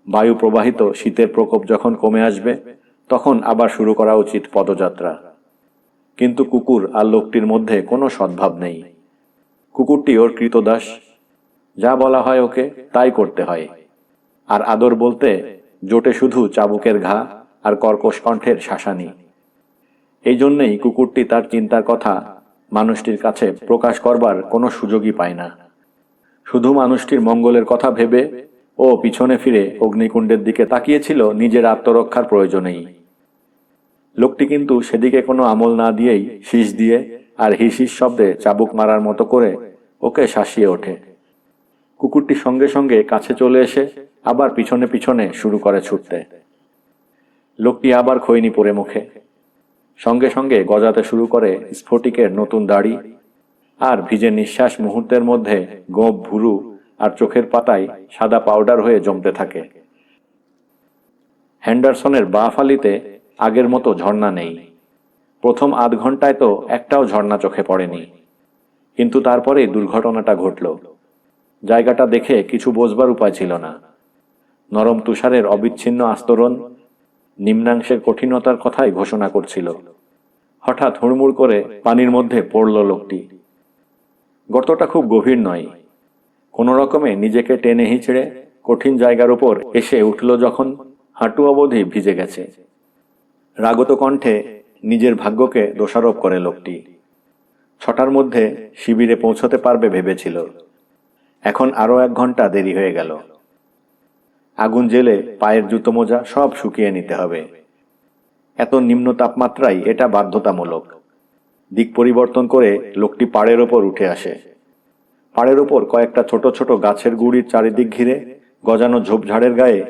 বায়ু প্রবাহিত শীতের প্রকোপ যখন কমে আসবে, তখন আবার শুরু করা উচিত পদযাত্রা। কিন্তু কুকুর আর লোকটির মধ্যে কোনো সদ্ভাব নেই। কুকুরটি ওর কৃতদাস, যা বলা হয় ওকে তাই করতে হয়। আর আদর বলতে জোটে শুধু চাবুকের ঘা আর কর্কশ কণ্ঠের শাসানি। এই জন্যেই কুকুরটি তার চিন্তার কথা মানুষটির কাছে প্রকাশ করবার কোনো সুযোগই পায় না। শুধু মানুষটির মঙ্গলের কথা ভেবে ও পিছনে ফিরে অগ্নিকুণ্ডের দিকে তাকিয়েছিল নিজের আত্মরক্ষার প্রয়োজনেই। লোকটি কিন্তু সেদিকে কোনো আমল না দিয়েই শীষ দিয়ে আর হিসিস শব্দে চাবুক মারার মতো করে ওকে শাসিয়ে ওঠে। কুকুরটি সঙ্গে সঙ্গে কাছে চলে এসে আবার পিছনে পিছনে শুরু করে ছুটতে। লোকটি আবার খৈনি পরে মুখে, সঙ্গে সঙ্গে গজাতে শুরু করে স্ফটিকের নতুন দাড়ি, আর ভিজে নিঃশ্বাস মুহূর্তের মধ্যে গোঁপ ভুরু আর চোখের পাতায় সাদা পাউডার হয়ে জমতে থাকে। হ্যান্ডারসনের বাঁ ফালিতে আগের মতো ঝর্ণা নেই। প্রথম আধ ঘন্টায় তো একটাও ঝর্ণা চোখে পড়েনি। কিন্তু তারপরেই দুর্ঘটনাটা ঘটল। জায়গাটা দেখে কিছু বোঝবার উপায় ছিল না। নরম তুষারের অবিচ্ছিন্ন আস্তরণ নিম্নাংশের কঠিনতার কথাই ঘোষণা করছিল। হঠাৎ হুড়মুড় করে পানির মধ্যে পড়ল লোকটি। গর্তটা খুব গভীর নয়। কোনো রকমে নিজেকে টেনে হিঁচড়ে কঠিন জায়গার উপর এসে উঠল যখন হাঁটু অবধি ভিজে গেছে। রাগত কণ্ঠে নিজের ভাগ্যকে দোষারোপ করে লোকটি। 6টার মধ্যে শিবিরে পৌঁছতে পারবে ভেবেছিল। এখন আরো 1 ঘন্টা দেরি হয়ে গেল। আগুন জেলে পায়ের জুতো মোজা সব শুকিয়ে নিতে হবে। এত নিম্ন তাপমাত্রায় এটা বাধ্যতামূলক। দিক পরিবর্তন করে লোকটি পাড়ের ওপর উঠে আসে। পাড়ের ওপর কয়েকটা ছোট ছোট গাছের গুড়ির চারিদিক ঘিরে গজানো ঝোপঝাড়ের গায়ে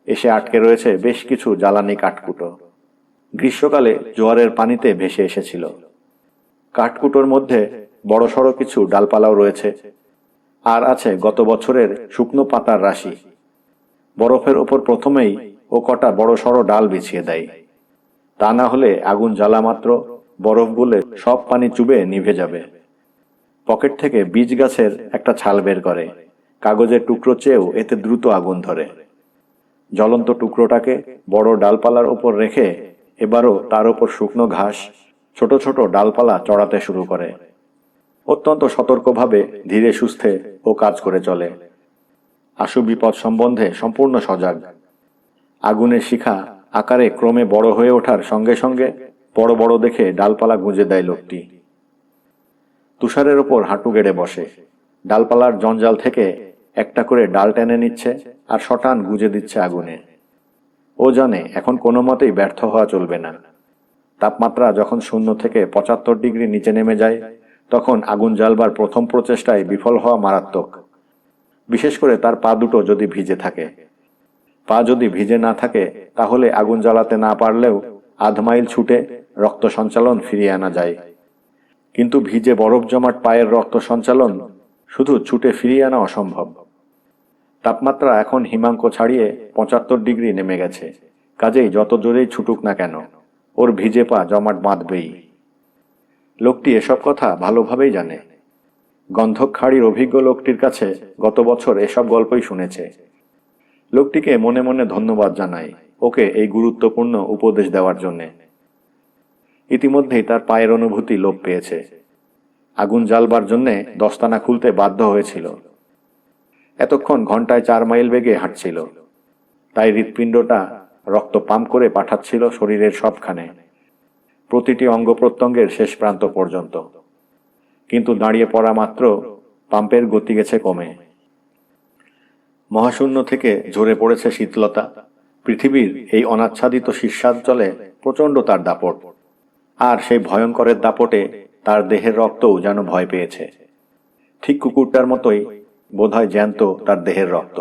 এসে আটকে রয়েছে বেশ কিছু জ্বালানি কাঠকুটো। গ্রীষ্মকালে জোয়ারের পানিতে ভেসে এসেছিল। কাঠকুটোর মধ্যে বড়সড় কিছু ডালপালাও রয়েছে, আর আছে গত বছরের শুকনো পাতার রাশি। বরফের ওপর প্রথমেই ও কটা বড়সড় ডাল বিছিয়ে দেয়। তা না হলে আগুন জ্বালা মাত্র বরফ গলে সব পানি চুবে নিভে যাবে। পকেট থেকে বীজ গাছের একটা ছাল বের করে। কাগজের টুকরো চেয়েও এতে দ্রুত আগুন ধরে। জ্বলন্ত টুকরোটাকে বড় ডালপালার ওপর রেখে এবারও তার ওপর শুকনো ঘাস, ছোট ছোট ডালপালা চড়াতে শুরু করে। অত্যন্ত সতর্কভাবে ধীরে সুস্থে ও কাজ করে চলে। আশু বিপদ সম্বন্ধে সম্পূর্ণ সজাগ। আগুনের শিখা আকারে ক্রমে বড় হয়ে ওঠার সঙ্গে সঙ্গে বড় বড় দেখে ডালপালা গুঁজে দেয় লোকটি। তুষারের ওপর হাঁটু গেড়ে বসে। ডালপালার জঞ্জাল থেকে একটা করে ডাল টেনে নিচ্ছে আর শটান গুঁজে দিচ্ছে আগুনে। ও জানে এখন কোনো মতেই ব্যর্থ হওয়া চলবে না। তাপমাত্রা যখন 0 থেকে 75 ডিগ্রি নিচে নেমে যায়, তখন আগুন জ্বালবার প্রথম প্রচেষ্টায় বিফল হওয়া মারাত্মক। বিশেষ করে তার পা দুটো যদি ভিজে থাকে। পা যদি ভিজে না থাকে তাহলে আগুন জ্বালাতে না পারলেও আধ মাইল ছুটে রক্ত সঞ্চালন ফিরিয়ে আনা যায়। কিন্তু ভিজে বরফ জমাট পায়ের রক্ত সঞ্চালন শুধু ছুটে ফিরিয়ে আনা অসম্ভব। তাপমাত্রা এখন হিমাঙ্ক ছাড়িয়ে 75 ডিগ্রি নেমে গেছে। কাজেই যত জোরেই ছুটুক না কেন, ওর ভিজে পা জমাট বাঁধবেই। লোকটি এসব কথা ভালোভাবেই জানে। গন্ধক খাড়ির অভিজ্ঞ লোকটির কাছে গত বছর এসব গল্পই শুনেছে। লোকটিকে মনে মনে ধন্যবাদ জানায় ওকে এই গুরুত্বপূর্ণ উপদেশ দেওয়ার জন্যে। ইতিমধ্যেই তার পায়ের অনুভূতি লোপ পেয়েছে। আগুন জ্বালবার জন্যে দস্তানা খুলতে বাধ্য হয়েছিল। এতক্ষণ ঘন্টায় 4 মাইল বেগে হাঁটছিল। তাই হৃৎপিণ্ডটা রক্ত পাম্প করে পাঠাচ্ছিল শরীরের সবখানে, প্রতিটি অঙ্গ প্রত্যঙ্গের শেষ প্রান্ত পর্যন্ত। কিন্তু দাঁড়িয়ে পড়া মাত্র পাম্পের গতি গেছে কমে। মহাশূন্য থেকে ঝরে পড়েছে শীতলতা। পৃথিবীর এই অনাচ্ছাদিত শীর্ষাঞ্চলে প্রচণ্ড তার দাপট। আর সেই ভয়ঙ্করের দাপটে তার দেহের রক্তও যেন ভয় পেয়েছে। ঠিক কুকুরটার মতোই বোধহয় জ্যান্ত তার দেহের রক্ত।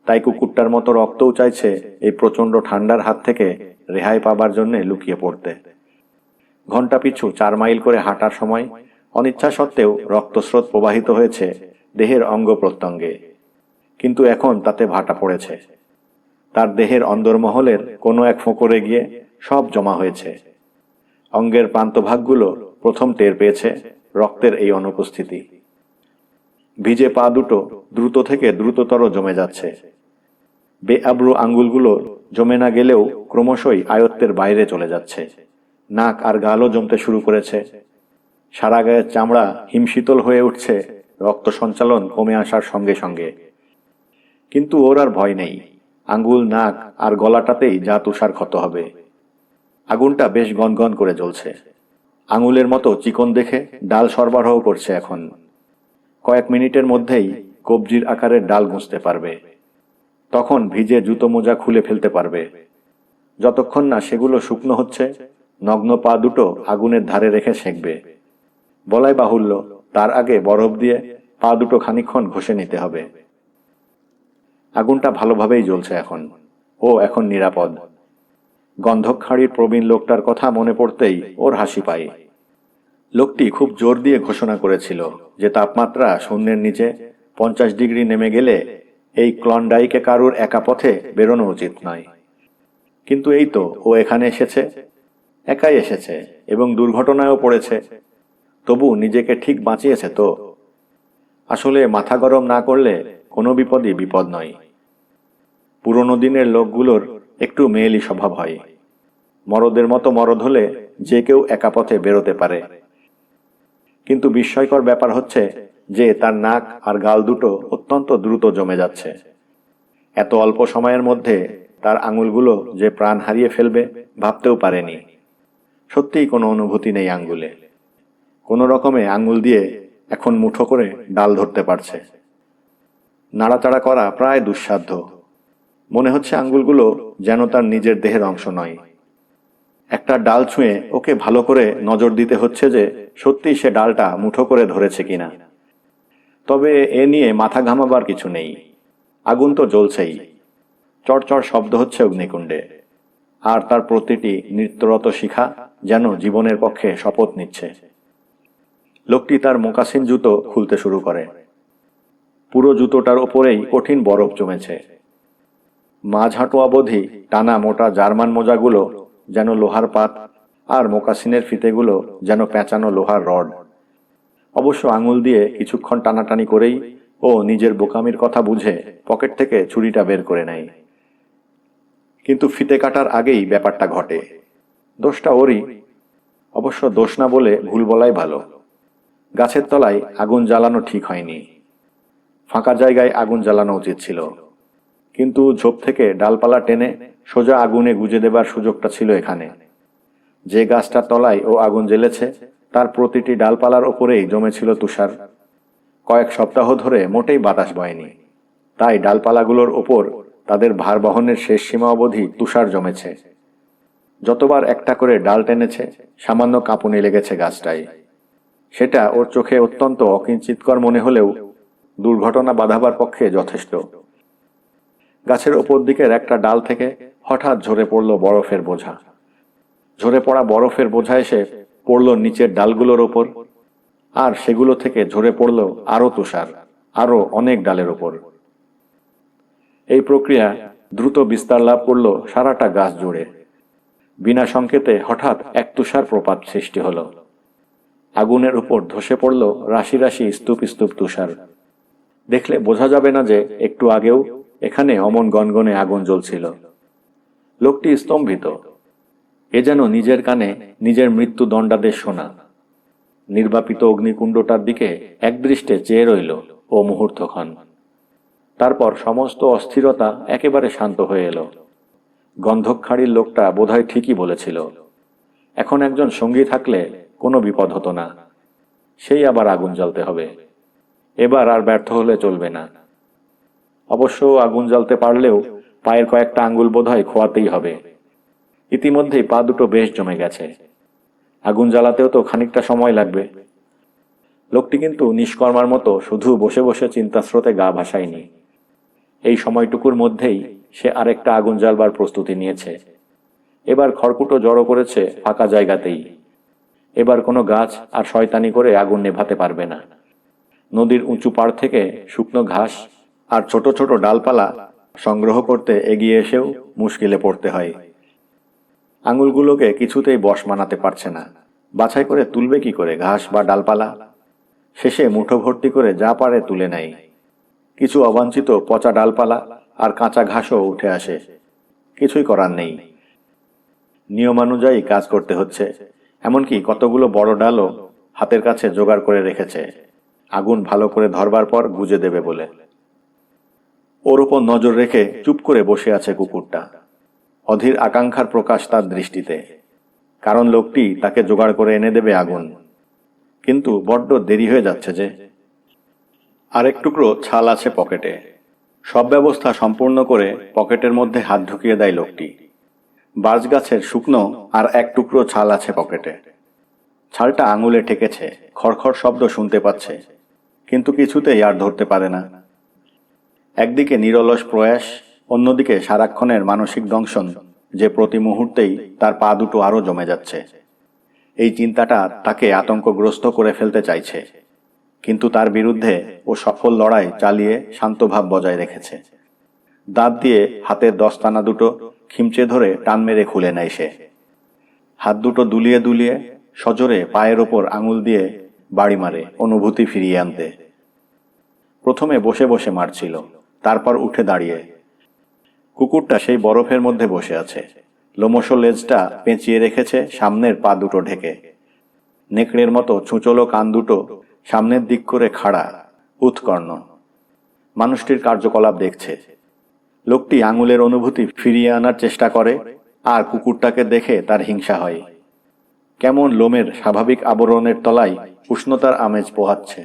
তাই কুকুরটার মতো রক্তও চাইছে এই প্রচণ্ড ঠান্ডার হাত থেকে রেহাই পাবার জন্যে লুকিয়ে পড়তে। ঘণ্টা পিছু 4 মাইল করে হাঁটার সময় অনিচ্ছা সত্ত্বেও রক্তস্রোত প্রবাহিত হয়েছে দেহের অঙ্গ প্রত্যঙ্গে, কিন্তু এখন তাতে ভাটা পড়েছে। তার দেহের অন্দরমহলের কোনো এক ফোঁকরে গিয়ে সব জমা হয়েছে। অঙ্গের প্রান্তভাগগুলো প্রথম টের পেয়েছে রক্তের এই অনুপস্থিতি। ভিজে পা দুটো দ্রুত থেকে দ্রুততর জমে যাচ্ছে। বেআব্রু আঙ্গুলগুলো জমে না গেলেও ক্রমশই আয়ত্তের বাইরে চলে যাচ্ছে। নাক আর গালও জমতে শুরু করেছে। সারা গায়ের চামড়া হিমশীতল হয়ে উঠছে রক্ত সঞ্চালন কমে আসার সঙ্গে সঙ্গে। কিন্তু ওর আর ভয় নেই। আঙ্গুল, নাক আর গলাটাতেই যা তুষার ক্ষত হবে। আগুনটা বেশ গনগন করে জ্বলছে। আঙুলের মতো চিকন দেখে ডাল সরবরাহ করছে এখন। কয়েক মিনিটের মধ্যেই কবজির আকারের ডাল গুঁজতে পারবে। তখন ভিজে জুতো মোজা খুলে ফেলতে পারবে। যতক্ষণ না সেগুলো শুকনো হচ্ছে, নগ্ন পা দুটো আগুনের ধারে রেখে সেঁকবে। বলাই বাহুল্য, তার আগে বরফ দিয়ে পা দুটো খানিকক্ষণ ঘষে নিতে হবে। আগুনটা ভালোভাবেই জ্বলছে এখন। ও এখন নিরাপদ। গন্ধকখাড়ির প্রবীণ লোকটার কথা মনে পড়তেই ওর হাসি পায়। লোকটি খুব জোর দিয়ে ঘোষণা করেছিল যে তাপমাত্রা শূন্যের নিচে 50 ডিগ্রি নেমে গেলে এই ক্লন্ডাইকে কারুর একা পথে বেরোনো উচিত নয়। কিন্তু এই তো ও এখানে এসেছে, একাই এসেছে এবং দুর্ঘটনায়ও পড়েছে। তবু নিজেকে ঠিক বাঁচিয়েছে তো। আসলে মাথা গরম না করলে কোনো বিপদই বিপদ নয়। পুরনো দিনের লোকগুলোর একটু মেয়েলি স্বভাব হয়। মরদের মতো মরদ হলে যে কেউ একা পথে বেরোতে পারে। কিন্তু বিস্ময়কর ব্যাপার হচ্ছে যে তার নাক আর গাল দুটো অত্যন্ত দ্রুত জমে যাচ্ছে। এত অল্প সময়ের মধ্যে তার আঙুলগুলো যে প্রাণ হারিয়ে ফেলবে ভাবতেও পারেনি। সত্যিই কোনো অনুভূতি নেই আঙ্গুলে। কোনো রকমে আঙ্গুল দিয়ে এখন মুঠো করে ডাল ধরতে পারছে। নাড়াচাড়া করা প্রায় দুঃসাধ্য। মনে হচ্ছে আঙ্গুলগুলো যেন তার নিজের দেহের অংশ নয়। একটা ডাল ছুঁয়ে ওকে ভালো করে নজর দিতে হচ্ছে যে সত্যিই সে ডালটা মুঠো করে ধরেছে কিনা। তবে এ নিয়ে মাথা ঘামাবার কিছু নেই। আগুন তো জ্বলছেই। চড়চড় শব্দ হচ্ছে অগ্নিকুণ্ডে। আর তার প্রতিটি নৃত্যরত শিখা যেন জীবনের পক্ষে শপথ নিচ্ছে। লোকটি তার মোকাসিন জুতো খুলতে শুরু করে। পুরো জুতোটার ওপরেই কঠিন বরফ জমেছে। মাঝ হাঁটু অবধি টানা মোটা জার্মান মোজাগুলো যেন লোহার পাত, আর মোকাসিনের ফিতেগুলো যেন পেঁচানো লোহার রড। অবশ্য আঙুল দিয়ে কিছুক্ষণ টানাটানি করেই ও নিজের বোকামির কথা বুঝে পকেট থেকে ছুরিটা বের করে নেয়। কিন্তু ফিতে কাটার আগেই ব্যাপারটা ঘটে। দোষটা ওরই। অবশ্য দোষ না বলে ভুল বলাই ভালো। গাছের তলায় আগুন জ্বালানো ঠিক হয়নি। ফাঁকা জায়গায় আগুন জ্বালানো উচিত ছিল। কিন্তু ঝোপ থেকে ডালপালা টেনে সোজা আগুনে গুজে দেবার সুযোগটা ছিল এখানে। যে গাছটার তলায় ও আগুন জ্বেলেছে তার প্রতিটি ডালপালার ওপরেই জমেছিল তুষার। কয়েক সপ্তাহ ধরে মোটেই বাতাস বয়নি। তাই ডালপালাগুলোর ওপর তাদের ভার বহনের শেষ সীমা অবধি তুষার জমেছে। যতবার একটা করে ডাল টেনেছে সামান্য কাঁপুনি লেগেছে গাছটায়। সেটা ওর চোখে অত্যন্ত অকিঞ্চিতকর মনে হলেও দুর্ঘটনা বাঁধাবার পক্ষে যথেষ্ট। গাছের ওপর দিকের একটা ডাল থেকে হঠাৎ ঝরে পড়ল বরফের বোঝা। ঝরে পড়া বরফের বোঝা এসে পড়ল নিচের ডালগুলোর ওপর, আর সেগুলো থেকে ঝরে পড়ল আরো তুষার, আরো অনেক ডালের ওপর। এই প্রক্রিয়া দ্রুত বিস্তার লাভ করল সারাটা গাছ জুড়ে। বিনা সংকেতে হঠাৎ এক তুষার প্রপাত সৃষ্টি হল। আগুনের উপর ধসে পড়ল রাশি রাশি স্তূপ স্তূপ তুষার। দেখলে বোঝা যাবে না যে একটু আগেও এখানে অমন গনগনে আগুন জ্বলছিল। লোকটি স্তম্ভিত। এ যেন নিজের কানে নিজের মৃত্যু দণ্ডাদেশ শোনা। নির্বাপিত অগ্নিকুণ্ডটার দিকে একদৃষ্টে চেয়ে রইল ও মুহূর্তক্ষণ। তারপর সমস্ত অস্থিরতা একেবারে শান্ত হয়ে এলো। গন্ধকখাড়ির লোকটা বোধহয় ঠিকই বলেছিল। এখন একজন সঙ্গী থাকলে কোনো বিপদ হতো না। সেই আবার আগুন জ্বালতে হবে। এবার আর ব্যর্থ হলে চলবে না। অবশ্য আগুন জ্বালতে পারলেও পায়ের কয়েকটা আঙ্গুল বোধহয় খোয়াতেই হবে। ইতিমধ্যেই পা দুটো বেশ জমে গেছে। আগুন জ্বালাতেও তো খানিকটা সময় লাগবে। লোকটি কিন্তু নিষ্কর্মার মতো শুধু বসে বসে চিন্তাস্রোতে গা ভাসায়নি। এই সময়টুকুর মধ্যেই সে আরেকটা আগুন জ্বালবার প্রস্তুতি নিয়েছে। এবার খড়কুটো জড়ো করেছে ফাঁকা জায়গাতেই। এবার কোনো গাছ আর শয়তানি করে আগুন নেভাতে পারবে না। নদীর উঁচু পাড় থেকে শুকনো ঘাস আর ছোট ছোট ডালপালা সংগ্রহ করতে এগিয়ে এসেও মুশকিলে পড়তে হয়। আঙুলগুলোকে কিছুতেই বশ মানাতে পারছে না। বাছাই করে তুলবে কি করে ঘাস বা ডালপালা? শেষে মুঠো ভর্তি করে যা পারে তুলে নেয়। কিছু অবাঞ্ছিত পচা ডালপালা আর কাঁচা ঘাসও উঠে আসে। কিছুই করার নেই, নিয়মানুযায়ী কাজ করতে হচ্ছে। এমনকি কতগুলো বড় ডালও হাতের কাছে জোগাড় করে রেখেছে, আগুন ভালো করে ধরবার পর গুজে দেবে বলে। ওর ওপর নজর রেখে চুপ করে বসে আছে কুকুরটা। অধীর আকাঙ্ক্ষার প্রকাশ তার দৃষ্টিতে, কারণ লোকটি তাকে জোগাড় করে এনে দেবে আগুন। কিন্তু বড্ড দেরি হয়ে যাচ্ছে যে। আরেক টুকরো ছাল আছে পকেটে। সব ব্যবস্থা সম্পূর্ণ করে পকেটের মধ্যে হাত ঢুকিয়ে দেয় লোকটি। বার্চ গাছের শুকনো আর এক টুকরো ছাল আছে পকেটে। ছালটা আঙুলে ঠেকেছে, খড়খড় শব্দ শুনতে পাচ্ছে, কিন্তু কিছুতেই আর ধরতে পারে না। একদিকে নিরলস প্রয়াস, অন্যদিকে সারাক্ষণের মানসিক দংশন যে প্রতি মুহূর্তেই তার পা দুটো আরো জমে যাচ্ছে। এই চিন্তাটা তাকে আতঙ্কগ্রস্ত করে ফেলতে চাইছে, কিন্তু তার বিরুদ্ধে ও সফল লড়াই চালিয়ে শান্তভাব বজায় রেখেছে। দাঁত দিয়ে হাতের দস্তানা দুটো খিমচে ধরে টান মেরে খুলে নেয় সে। হাত দুটো দুলিয়ে দুলিয়ে সজোরে পায়ের ওপর আঙুল দিয়ে বাড়ি মারে অনুভূতি ফিরিয়ে আনতে। প্রথমে বসে বসে মারছিল, তারপর উঠে দাঁড়িয়ে। কুকুরটা সেই বরফের মধ্যে বসে আছে, লোমশ লেজটা পেঁচিয়ে রেখেছে সামনের পা দুটো ঢেকে। নেকড়ের মতো ছুঁচলো কান দুটো সামনের দিক করে খাড়া, উৎকর্ণ। মানুষটির কার্যকলাপ দেখছে। লোকটি আঙুলের অনুভূতি ফিরিয়ে আনার চেষ্টা করে, আর কুকুরটাকে দেখে তার হিংসা হয়। কেমন লোমের স্বাভাবিক আবরণের তলায় উষ্ণতার আমেজ পোহাচ্ছে।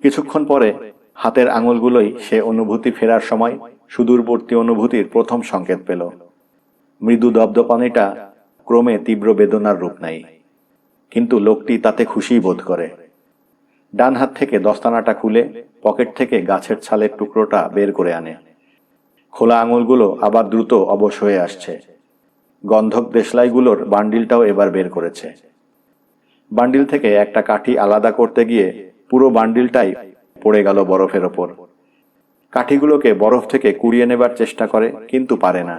কিছুক্ষণ পরে হাতের আঙুলগুলোই সে অনুভূতি ফেরার সময় সুদূরবর্তী অনুভূতির প্রথম সংকেত পেল। মৃদু দপদপানিটা ক্রমে তীব্র বেদনার রূপ নেয়, কিন্তু লোকটি তাতে খুশি বোধ করে। ডান হাত থেকে দস্তানাটা খুলে পকেট থেকে গাছের ছালের টুকরোটা বের করে আনে। খোলা আঙুলগুলো আবার দ্রুত অবশ হয়ে আসছে। গন্ধক দেশলাইগুলোর বান্ডিলটাও এবার বের করেছে। বান্ডিল থেকে একটা কাঠি আলাদা করতে গিয়ে পুরো বান্ডিলটাই পড়ে গেল বরফের ওপর। কাঠিগুলোকে বরফ থেকে কুড়িয়ে নেবার চেষ্টা করে, কিন্তু পারে না।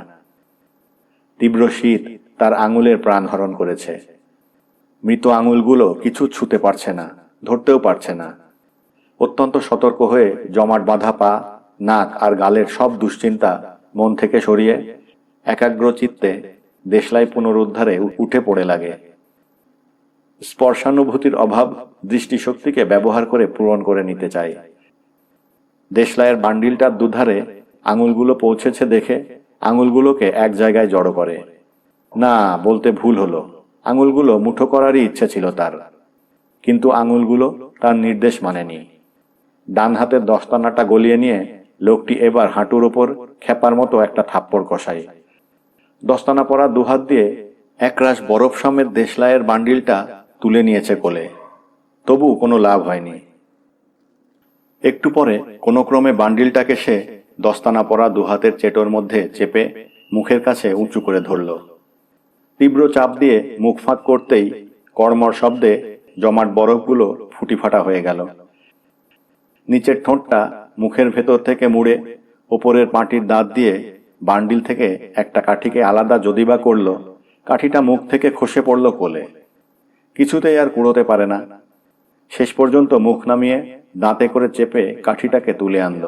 তীব্র শীত তার আঙুলের প্রাণ হরণ করেছে। মৃত আঙুলগুলো কিছু ছুঁতে পারছে না, ধরতেও পারছে না। অত্যন্ত সতর্ক হয়ে জমাট বাঁধা পা, নাক আর গালের সব দুশ্চিন্তা মন থেকে সরিয়ে একাগ্র চিত্তে দেশলাই পুনরুদ্ধারে উঠে পড়ে লাগে। স্পর্শানুভূতির অভাব দৃষ্টিশক্তিকে ব্যবহার করে পূরণ করে নিতে চায়। দেশলাইয়ের বান্ডিলটার দুধারে আঙুলগুলো পৌঁছেছে দেখে আঙুলগুলোকে এক জায়গায় জড়ো করে। না, বলতে ভুল হলো, আঙুলগুলো মুঠো করারই ইচ্ছে ছিল তার, কিন্তু আঙুলগুলো তার নির্দেশ মানেনি। ডান হাতের দস্তানাটা গলিয়ে নিয়ে লোকটি এবার হাঁটুর ওপর খেপার মতো একটা থাপ্পড় কষায়। দস্তানা পরা দুহাত দিয়ে একরাশ বরফ সমেত দেশলাইয়ের বান্ডিলটা তুলে নিয়েছে কোলে, তবু কোনো লাভ হয়নি। একটু পরে কোনো ক্রমে বান্ডিলটাকে সে দস্তানা পরা দুহাতের চেটোর মধ্যে চেপে মুখের কাছে উঁচু করে ধরল। তীব্র চাপ দিয়ে মুখ ফাঁক করতেই কড়মড় শব্দে জমাট বরফগুলো ফুটি ফাটা হয়ে গেল। নিচের ঠোঁটটা মুখের ভেতর থেকে মুড়ে ওপরের পাটির দাঁত দিয়ে বান্ডিল থেকে একটা কাঠিকে আলাদা যদিবা করল, কাঠিটা মুখ থেকে খসে পড়ল কোলে। কিছুতেই আর কুড়োতে পারে না। শেষ পর্যন্ত মুখ নামিয়ে দাঁতে করে চেপে কাঠিটাকে তুলে আনল।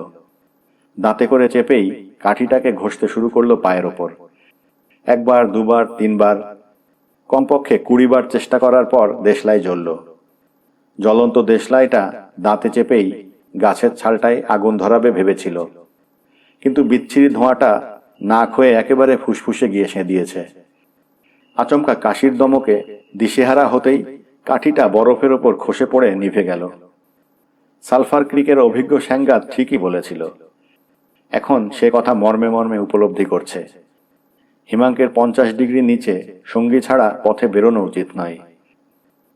দাঁতে করে চেপেই কাঠিটাকে ঘষতে শুরু করলো পায়ের ওপর। একবার, দুবার, তিনবার, কমপক্ষে 20 বার চেষ্টা করার পর দেশলাই জ্বলল। জ্বলন্ত দেশলাইটা দাঁতে চেপেই গাছের ছালটায় আগুন ধরাবে ভেবেছিল, কিন্তু বিচ্ছিরি ধোঁয়াটা নাক হয়ে একেবারে ফুসফুসে গিয়ে সেঁধিয়েছে। আচমকা কাশির দমকে দিশেহারা হতেই কাঠিটা বরফের ওপর খসে পড়ে নিভে গেল। সালফার ক্রিকের অভিজ্ঞ স্যাঙ্গাত ঠিকই বলেছিল। এখন সে কথা মর্মে মর্মে উপলব্ধি করছে। হিমাঙ্কের 50 ডিগ্রি নিচে সঙ্গী ছাড়া পথে বেরোনো উচিত নয়।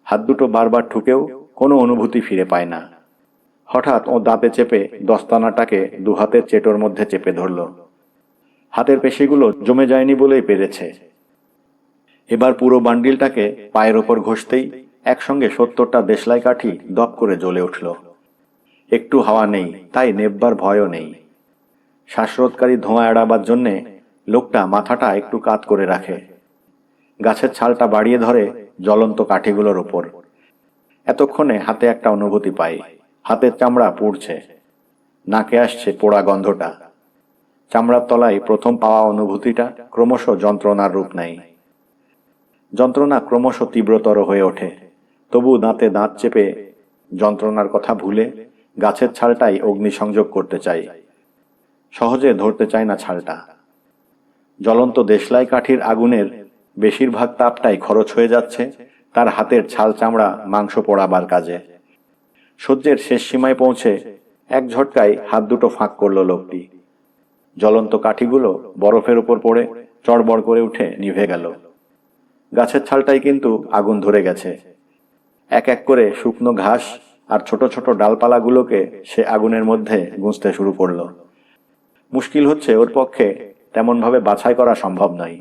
হাত দুটো বারবার ঠুকেও কোনো অনুভূতি ফিরে পায় না। হঠাৎ ও দাঁতে চেপে দস্তানাটাকে দুহাতের চেটোর মধ্যে চেপে ধরল। হাতের পেশিগুলো জমে যায়নি বলেই পেরেছে। এবার পুরো বান্ডিলটাকে পায়ের ওপর ঘষতেই একসঙ্গে 70টা দেশলাই কাঠি দপ করে জ্বলে উঠল। একটু হাওয়া নেই, তাই নেববার ভয়ও নেই। শ্বাসরোধকারী ধোঁয়া এড়াবার জন্যে লোকটা মাথাটা একটু কাত করে রাখে। গাছের ছালটা বাড়িয়ে ধরে জ্বলন্ত কাঠিগুলোর ওপর। এতক্ষণে হাতে একটা অনুভূতি পাই, হাতের চামড়া পুড়ছে, নাকে আসছে পোড়া গন্ধটা। চামড়ার তলায় প্রথম পাওয়া অনুভূতিটা ক্রমশ যন্ত্রণার রূপ নেয়। যন্ত্রণা ক্রমশ তীব্রতর হয়ে ওঠে। তবু দাঁতে দাঁত চেপে যন্ত্রণার কথা ভুলে গাছের ছালটাই অগ্নিসংযোগ করতে চাই। সহজে ধরতে চায় না ছালটা। জ্বলন্ত দেশলাই কাঠির আগুনের বেশিরভাগ তাপটাই খরচ হয়ে যাচ্ছে তার হাতের ছাল চামড়া মাংস পোড়াবার কাজে। সহ্যের শেষ সীমায় পৌঁছে এক ঝটকায় হাত দুটো ফাঁক করল লোকটি। জ্বলন্ত কাঠিগুলো বরফের উপর পড়ে চড়বড় করে উঠে নিভে গেল। গাছের ছালটাই কিন্তু আগুন ধরে গেছে। এক এক করে শুকনো ঘাস আর ছোট ছোট ডালপালাগুলোকে সে আগুনের মধ্যে গুঁজতে শুরু করল। মুশকিল হচ্ছে ওর পক্ষে তেমনভাবে বাছাই করা সম্ভব নয়।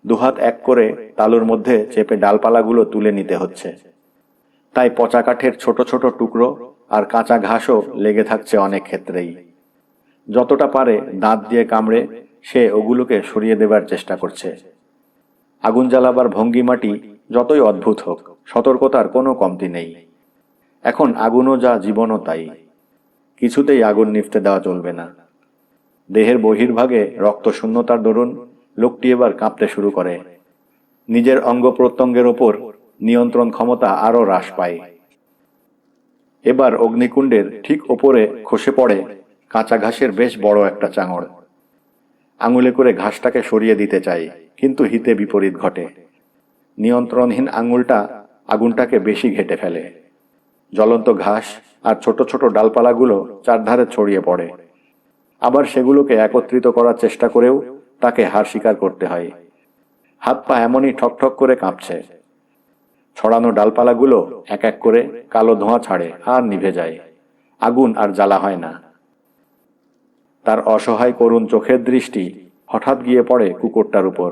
দুহাত এক করে তালুর মধ্যে চেপে ডালপালাগুলো তুলে নিতে হচ্ছে। তাই পচা কাঠের ছোট ছোট টুকরো আর কাঁচা ঘাসও লেগে থাকছে অনেক ক্ষেত্রেই। যতটা পারে দাঁত দিয়ে কামড়ে সে ওগুলোকে সরিয়ে দেবার চেষ্টা করছে। আগুন জ্বালাবার ভঙ্গিমাটি যতই অদ্ভুত হোক, সতর্কতার কোনো কমতি নেই। এখন আগুনও যা, জীবনও তাই। কিছুতেই আগুন নিভতে দেওয়া চলবে না। দেহের বহির্ভাগে রক্তশূন্যতার দরুন লোকটি এবার কাঁপতে শুরু করে। নিজের অঙ্গ প্রত্যঙ্গের ওপর নিয়ন্ত্রণ ক্ষমতা আরও হ্রাস পায়। এবার অগ্নিকুণ্ডের ঠিক ওপরে খসে পড়ে কাঁচা ঘাসের বেশ বড় একটা চাঙড়। আঙুলে করে ঘাসটাকে সরিয়ে দিতে চাই, কিন্তু হিতে বিপরীত ঘটে। নিয়ন্ত্রণহীন আঙুলটা আগুনটাকে বেশি ঘেটে ফেলে। জ্বলন্ত ঘাস আর ছোট ছোট ডালপালাগুলো চারধারে ছড়িয়ে পড়ে। আবার সেগুলোকে একত্রিত করার চেষ্টা করেও তাকে হার স্বীকার করতে হয়। হাত পা এমনই ঠকঠক করে কাঁপছে। ছড়ানো ডালপালাগুলো এক এক করে কালো ধোঁয়া ছাড়ে আর নিভে যায়। আগুন আর জ্বালা হয় না। তার অসহায় করুণ চোখের দৃষ্টি হঠাৎ গিয়ে পড়ে কুকুরটার উপর।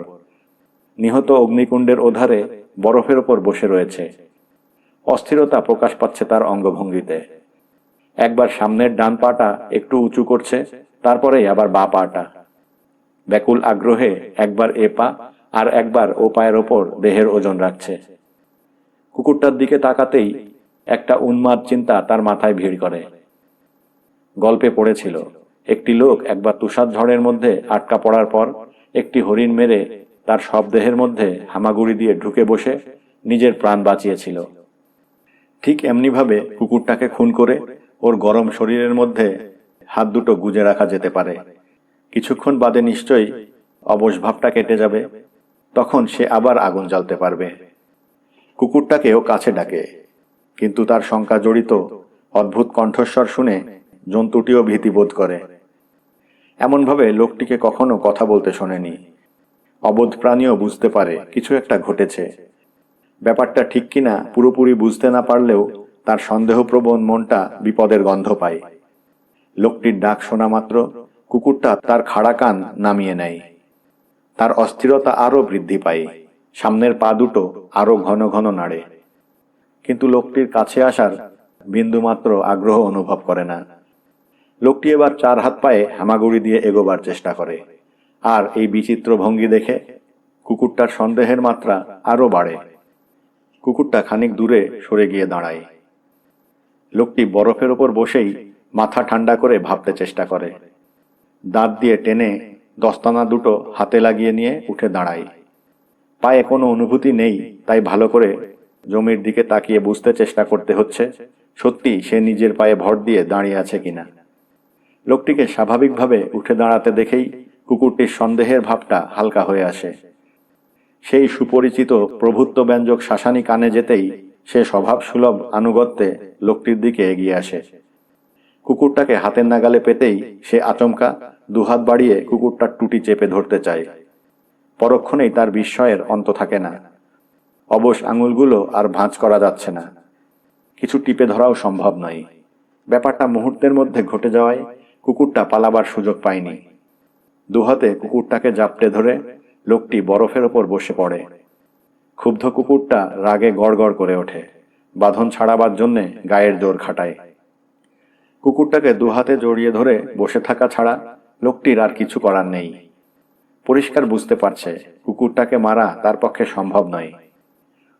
নিহত অগ্নিকুণ্ডের ওধারে বরফের ওপর বসে রয়েছে। অস্থিরতা প্রকাশ পাচ্ছে তার অঙ্গভঙ্গিতে। একবার সামনের ডান পাটা একটু উঁচু করছে, তারপরেই আবার বাঁ পাটা। ব্যাকুল আগ্রহে একবার এ পা আর একবার ও পায়ের ওপর দেহের ওজন রাখছে। কুকুরটার দিকে তাকাতেই একটা উন্মাদ চিন্তা তার মাথায় ভিড় করে। গল্পে পড়েছিল, একটি লোক একবার তুষার ঝড়ের মধ্যে আটকা পড়ার পর একটি হরিণ মেরে তার সব দেহের মধ্যে হামাগুড়ি দিয়ে ঢুকে বসে নিজের প্রাণ বাঁচিয়েছিল। ঠিক এমনিভাবে কুকুরটাকে খুন করে ওর গরম শরীরের মধ্যে হাত দুটো গুজে রাখা যেতে পারে। কিছুক্ষণ বাদে নিশ্চয়ই অবশ ভাবটা কেটে যাবে। তখন সে আবার আগুন জ্বালতে পারবে। কুকুরটাকেও কাছে ডাকে, কিন্তু তার শঙ্কা জড়িত অদ্ভুত কণ্ঠস্বর শুনে জন্তুটিও ভীতিবোধ করে। এমনভাবে লোকটিকে কখনো কথা বলতে শোনেনি। অবোধ প্রাণীও বুঝতে পারে কিছু একটা ঘটেছে। ব্যাপারটা ঠিক কিনা পুরোপুরি বুঝতে না পারলেও তার সন্দেহপ্রবণ মনটা বিপদের গন্ধ পায়। লোকটির ডাক শোনা মাত্র কুকুরটা তার খাড়া কান নামিয়ে নেয়। তার অস্থিরতা আরও বৃদ্ধি পায়। সামনের পা দুটো আরও ঘন ঘন নাড়ে। কিন্তু লোকটির কাছে আসার বিন্দুমাত্র আগ্রহ অনুভব করে না। লোকটি এবার চার হাত পায়ে হামাগুড়ি দিয়ে এগোবার চেষ্টা করে। আর এই বিচিত্র ভঙ্গি দেখে কুকুরটার সন্দেহের মাত্রা আরও বাড়ে। কুকুরটা খানিক দূরে সরে গিয়ে দাঁড়ায়। লোকটি বরফের ওপর বসেই মাথা ঠান্ডা করে ভাবতে চেষ্টা করে। দাঁত দিয়ে টেনে দস্তানা দুটো হাতে লাগিয়ে নিয়ে উঠে দাঁড়ায়। পায়ে কোনো অনুভূতি নেই, তাই ভালো করে জমির দিকে তাকিয়ে বুঝতে চেষ্টা করতে হচ্ছে সত্যি সে নিজের পায়ে ভর দিয়ে দাঁড়িয়ে আছে কিনা। লোকটিকে স্বাভাবিকভাবে উঠে দাঁড়াতে দেখেই কুকুরটির সন্দেহের ভাবটা হালকা হয়ে আসে। সেই সুপরিচিত প্রভুত্বব্যঞ্জক শাসানি কানে যেতেই সে স্বভাব সুলভ আনুগত্যে লোকটির দিকে এগিয়ে আসে। কুকুরটাকে হাতের নাগালে পেতেই সে আচমকা দুহাত বাড়িয়ে কুকুরটার টুটি চেপে ধরতে চায়। পরক্ষণেই তার বিস্ময়ের অন্ত থাকে না। অবশ আঙুলগুলো আর ভাঁজ করা যাচ্ছে না, কিছু টিপে ধরাও সম্ভব নয়। ব্যাপারটা মুহূর্তের মধ্যে ঘটে যাওয়ায় কুকুরটা পালাবার সুযোগ পায়নি। দুহাতে কুকুরটাকে জাপটে ধরে লোকটি বরফের ওপর বসে পড়ে। ক্ষুব্ধ কুকুরটা রাগে গড়গড় করে ওঠে, বাঁধন ছাড়াবার জন্যে গায়ের জোর খাটায়। কুকুরটাকে দুহাতে জড়িয়ে ধরে বসে থাকা ছাড়া লোকটির আর কিছু করার নেই। পরিষ্কার বুঝতে পারছে কুকুরটাকে মারা তার পক্ষে সম্ভব নয়।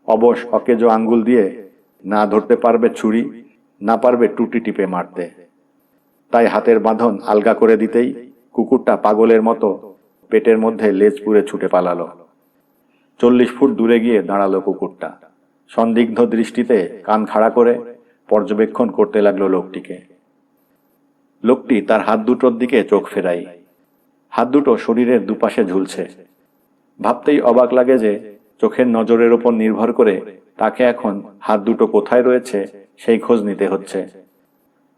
অবশ অকেজো আঙ্গুল দিয়ে না ধরতে পারবে ছুরি, না পারবে টুটি টিপে মারতে। তাই হাতের বাঁধন আলগা করে দিতেই কুকুরটা পাগলের মতো পেটের মধ্যে লেজ পুড়ে ছুটে পালালো। 40 ফুট দূরে গিয়ে দাঁড়ালো কুকুরটা। সন্দিগ্ধ দৃষ্টিতে কান খাড়া করে পর্যবেক্ষণ করতে লাগলো লোকটিকে। লোকটি তার হাত দুটোর দিকে চোখ ফেরাই। হাত দুটো শরীরের দুপাশে ঝুলছে। ভাবতেই অবাক লাগে যে চোখের নজরের ওপর নির্ভর করে তাকে এখন হাত দুটো কোথায় রয়েছে সেই খোঁজ নিতে হচ্ছে।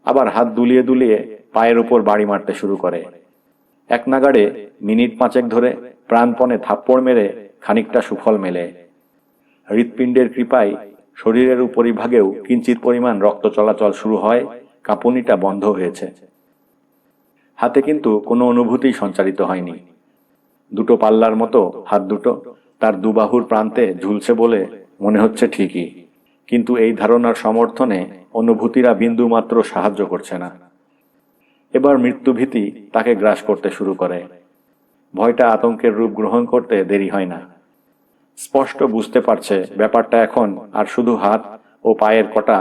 আবার হাত দুলিয়ে দুলিয়ে পায়ের ওপর বাড়ি মারতে শুরু করে। এক নাগাড়ে মিনিট 5 ধরে প্রাণপণে থাপ্পড় মেরে খানিকটা সুফল মেলে। হৃৎপিণ্ডের কৃপায় শরীরের উপরিভাগেও কিঞ্চিত পরিমাণ রক্ত চলাচল শুরু হয়, কাঁপুনিটা বন্ধ হয়েছে। হাতে কিন্তু কোনো অনুভূতি সঞ্চারিত হয়নি। দুটো পাল্লার মতো হাত দুটো তার দুবাহুর প্রান্তে ঝুলছে বলে মনে হচ্ছে ঠিকই, কিন্তু এই ধারণার সমর্থনে অনুভূতিরা বিন্দু মাত্র সাহায্য করছে না। এবার মৃত্যুভীতি তাকে গ্রাস করতে শুরু করে। ভয়টা আতঙ্কের রূপ গ্রহণ করতে দেরি হয় না। স্পষ্ট বুঝতে পারছে ব্যাপারটা এখন আর শুধু হাত ও পায়ের কটা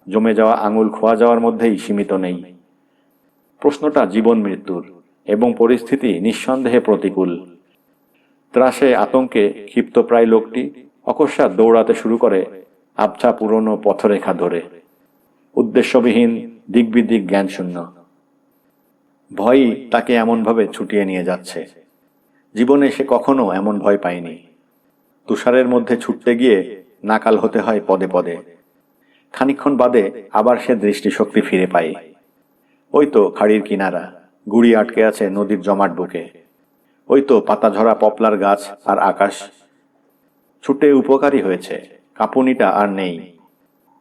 জমে যাওয়া আঙুল খোয়া যাওয়ার মধ্যেই সীমিত নেই। প্রশ্নটা জীবন মৃত্যুর, এবং পরিস্থিতি নিঃসন্দেহে প্রতিকূল। ত্রাসে আতঙ্কে ক্ষিপ্তপ্রায় লোকটি অকস্মাৎ দৌড়াতে শুরু করে আবছা পুরনো পথরেখা ধরে, উদ্দেশ্যবিহীন, দিকবিদিক জ্ঞানশূন্য। ভয়ই তাকে এমনভাবে ছুটিয়ে নিয়ে যাচ্ছে। জীবনে সে কখনো এমন ভয় পায়নি। তুষারের মধ্যে ছুটতে গিয়ে নাকাল হতে হয় পদে পদে। খানিকক্ষণ বাদে আবার সে দৃষ্টিশক্তি ফিরে পায়। ওই তো খাড়ির কিনারা, গুড়ি আটকে আছে নদীর জমাট বুকে। ওই তো পাতাঝরা পপলার গাছ আর আকাশ। ছুটে উপকারী হয়েছে, কাঁপুনিটা আর নেই।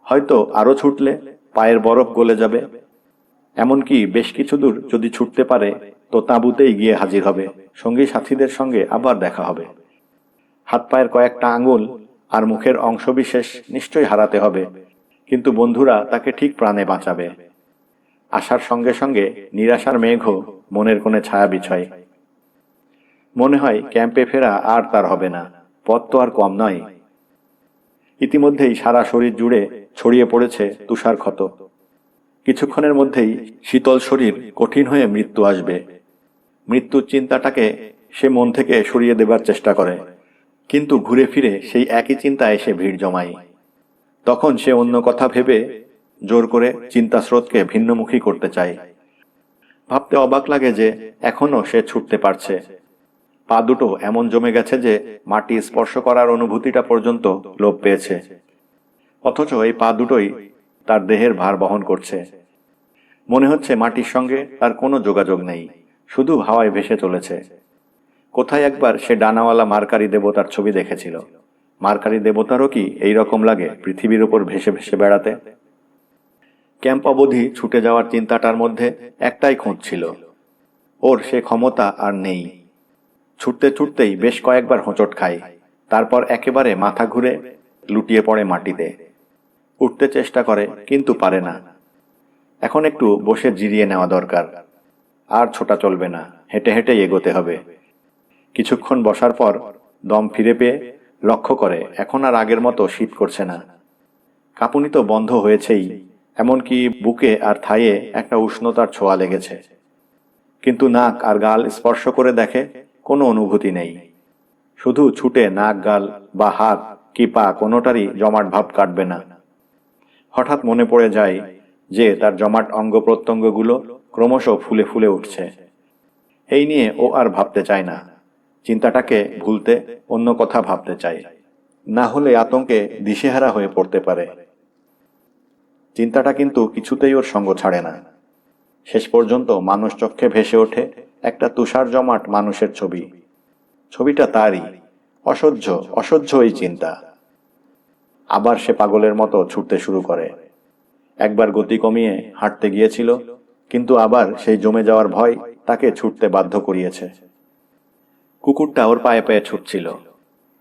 হয়তো আরো ছুটলে পায়ের বরফ গলে যাবে। এমনকি বেশ কিছু দূর যদি ছুটতে পারে তো তাঁবুতেই গিয়ে হাজির হবে, সঙ্গী সাথীদের সঙ্গে আবার দেখা হবে। হাত পায়ের কয়েকটা আঙুল আর মুখের অংশবিশেষ নিশ্চয়ই হারাতে হবে, কিন্তু বন্ধুরা তাকে ঠিক প্রাণে বাঁচাবে। আসার সঙ্গে সঙ্গে নিরাশার মেঘও মনের কোণে ছায়া বিছয়। মনে হয় ক্যাম্পে ফেরা আর তার হবে না, পথ তো আর কম নয়। ইতিমধ্যেই সারা শরীর জুড়ে ছড়িয়ে পড়েছে তুষার ক্ষত। কিছুক্ষণের মধ্যেই শীতল শরীর কঠিন হয়ে মৃত্যু আসবে। মৃত্যুর চিন্তাটাকে সে মন থেকে সরিয়ে দেবার চেষ্টা করে, কিন্তু ঘুরে ফিরে সেই একই চিন্তা এসে ভিড় জমায়। তখন সে অন্য কথা ভেবে জোর করে চিন্তা স্রোতকে ভিন্নমুখী করতে চায়। ভাবতে অবাক লাগে যে এখনো সে ছুটতে পারছে। পা দুটো এমন জমে গেছে যে মাটি স্পর্শ করার অনুভূতিটা পর্যন্ত লোপ পেয়েছে। অথচ এই পা দুটোই তার দেহের ভার বহন করছে। মনে হচ্ছে মাটির সঙ্গে তার কোনো যোগাযোগ নেই, শুধু হাওয়ায় ভেসে চলেছে। কোথায় একবার সে ডানাওয়ালা মার্কারি দেবতার ছবি দেখেছিল। মার্কারি দেবতারও কি এই রকম লাগে পৃথিবীর উপর ভেসে ভেসে বেড়াতে? ক্যাম্প অবধি ছুটে যাওয়ার চিন্তাটার মধ্যে একটাই খোঁজ ছিল, ওর সে ক্ষমতা আর নেই। ছুটতে ছুটতেই বেশ কয়েকবার হোঁচট খায়, তারপর একেবারে মাথা ঘুরে লুটিয়ে পড়ে মাটিতে। উঠতে চেষ্টা করে কিন্তু পারে না। এখন একটু বসে জিরিয়ে নেওয়া দরকার। আর ছোটা চলবে না, হেঁটে হেঁটেই এগোতে হবে। কিছুক্ষণ বসার পর দম ফিরে পেয়ে লক্ষ্য করে এখন আর আগের মতো শীত করছে না। কাঁপুনি তো বন্ধ হয়েছেই, এমনকি বুকে আর থাইয়ে একটা উষ্ণতার ছোঁয়া লেগেছে। কিন্তু নাক আর গাল স্পর্শ করে দেখে কোনো অনুভূতি নেই। শুধু ছুটে নাক, গাল বা হাত কি পা কোনোটারই জমাট ভাব কাটবে না। হঠাৎ মনে পড়ে যায় যে তার জমাট অঙ্গ প্রত্যঙ্গগুলো ক্রমশ ফুলে ফুলে উঠছে। এই নিয়ে ও আর ভাবতে চায় না। চিন্তাটাকে ভুলতে অন্য কথা ভাবতে চায়, না হলে আতঙ্কে দিশেহারা হয়ে পড়তে পারে। চিন্তাটা কিন্তু কিছুতেই ওর সঙ্গ ছাড়ে না। শেষ পর্যন্ত মানুষ চক্ষে ভেসে ওঠে একটা তুষার জমাট মানুষের ছবি। ছবিটা তারই। অসহ্য অসহ্য এই চিন্তা। আবার সে পাগলের মতো ছুটতে শুরু করে। একবার গতি কমিয়ে হাঁটতে গিয়েছিল, কিন্তু আবার সেই জমে যাওয়ার ভয় তাকে ছুটতে বাধ্য করিয়েছে। কুকুরটা ওর পায়ে পায়ে ছুটছিল।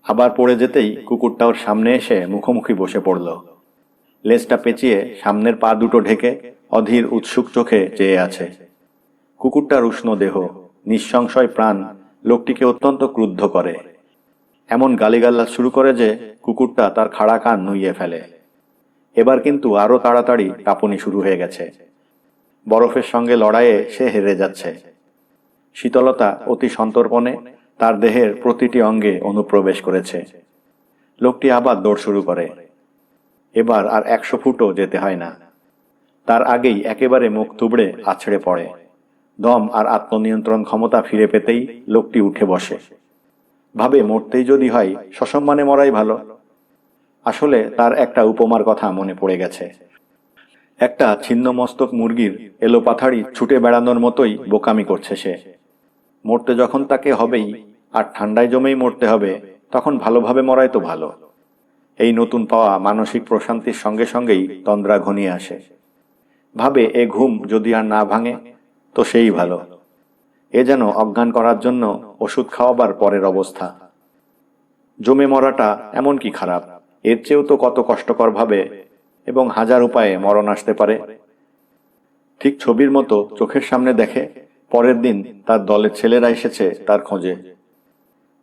আবার পড়ে যেতেই কুকুরটা ওর সামনে এসে মুখোমুখি বসে পড়ল। লেজটা পেঁচিয়ে সামনের পা দুটো ঢেকে অধীর উৎসুক চোখে চেয়ে আছে। কুকুরটার উষ্ণ দেহ, নিঃসংশয় প্রাণ লোকটিকে অত্যন্ত ক্রুদ্ধ করে। এমন গালিগাল্লা শুরু করে যে কুকুরটা তার খাড়া কান নুইয়ে ফেলে। এবার কিন্তু আরো তাড়াতাড়ি কাঁপুনি শুরু হয়ে গেছে। বরফের সঙ্গে লড়াইয়ে সে হেরে যাচ্ছে। শীতলতা অতি সন্তর্পণে তার দেহের প্রতিটি অঙ্গে অনুপ্রবেশ করেছে। লোকটি আবার দৌড় শুরু করে। এবার আর 100 ফুটও যেতে হয় না। তার আগেই একেবারে মুখ থুবড়ে আছড়ে পড়ে। দম আর আত্মনিয়ন্ত্রণ ক্ষমতা ফিরে পেতেই লোকটি উঠে বসে। ভাবে মরতেই যদি হয় সসম্মানে মরাই ভালো। আসলে তার একটা উপমার কথা মনে পড়ে গেছে। একটা ছিন্নমস্তক মুরগির এলোপাথাড়ি ছুটে বেড়ানোর মতোই বোকামি করছে সে। মরতে যখন তাকে হবেই, আর ঠান্ডায় জমেই মরতে হবে, তখন ভালোভাবে মরাই তো ভালো। এই নতুন পাওয়া মানসিক প্রশান্তির সঙ্গে সঙ্গেই তন্দ্রা ঘনিয়ে আসে। ভাবে এ ঘুম যদি আর না ভাঙে তো সেই ভালো। এ যেন অজ্ঞান করার জন্য ওষুধ খাওয়াবার পরের অবস্থা। জমে মরাটা এমন কি খারাপ? এর চেয়েও তো কত কষ্টকর ভাবে এবং হাজার উপায়ে মরণ আসতে পারে। ঠিক ছবির মতো চোখের সামনে দেখে পরের দিন তার দলের ছেলেরা এসেছে তার খোঁজে।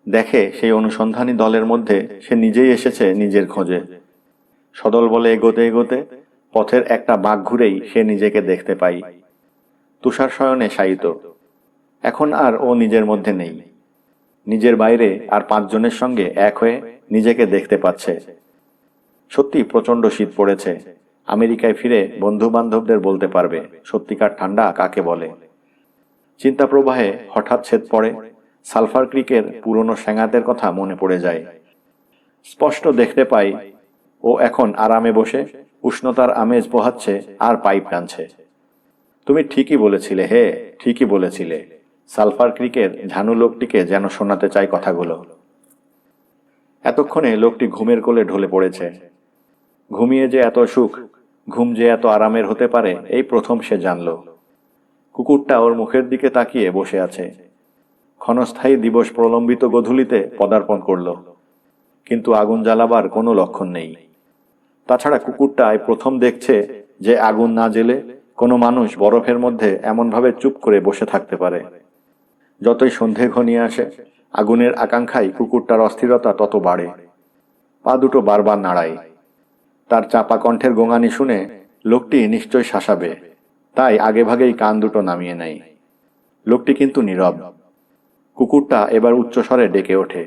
দেখে সেই অনুসন্ধানী দলের মধ্যে সে নিজেই এসেছে নিজের খোঁজে। সদল বলে এগোতে এগোতে পথের একটা বাঁক ঘুরেই সে নিজেকে দেখতে পাই, তুষার শয়নে শায়িত। এখন আর ও নিজের মধ্যে নেই। নিজের বাইরে আর 5 জনের সঙ্গে এক হয়ে নিজেকে দেখতে পাচ্ছে। সত্যি প্রচণ্ড শীত পড়েছে। আমেরিকায় ফিরে বন্ধু বান্ধবদের বলতে পারবে সত্যিকার ঠান্ডা কাকে বলে। চিন্তা প্রবাহে হঠাৎ ছেদ পড়ে সালফার ক্রিকের পুরনো স্যাঙাতের কথা মনে পড়ে যায়। স্পষ্ট দেখতে পাই ও এখন আরামে বসে উষ্ণতার আমেজ পোহাচ্ছে আর পাইপ টানছে। তুমি ঠিকই বলেছিলে, হে ঠিকই বলেছিলে। সালফার ক্রিকের ঝানু লোকটিকে যেন শোনাতে চাই কথাগুলো। এতক্ষণে লোকটি ঘুমের কোলে ঢলে পড়েছে। ঘুমিয়ে যে এত সুখ, ঘুম যে এত আরামের হতে পারে এই প্রথম সে জানল। কুকুরটা ওর মুখের দিকে তাকিয়ে বসে আছে। ক্ষণস্থায়ী দিবস প্রলম্বিত গোধূলিতে পদার্পণ করল, কিন্তু আগুন জ্বালাবার কোনো লক্ষণ নেই। তাছাড়া কুকুরটা প্রথম দেখছে যে আগুন না জ্বেলে কোনো মানুষ বরফের মধ্যে এমনভাবে চুপ করে বসে থাকতে পারে। যতই সন্ধে ঘনিয়ে আসে আগুনের আকাঙ্ক্ষায় কুকুরটার অস্থিরতা তত বাড়ে। পা দুটো বারবার নাড়ায়। তার চাপা কণ্ঠের গোঙানি শুনে লোকটি নিশ্চয় শাসাবে, তাই আগেভাগেই কান দুটো নামিয়ে নেয়। লোকটি কিন্তু নীরব। কুকুরটা এবার উচ্চস্বরে ডেকে ওঠে,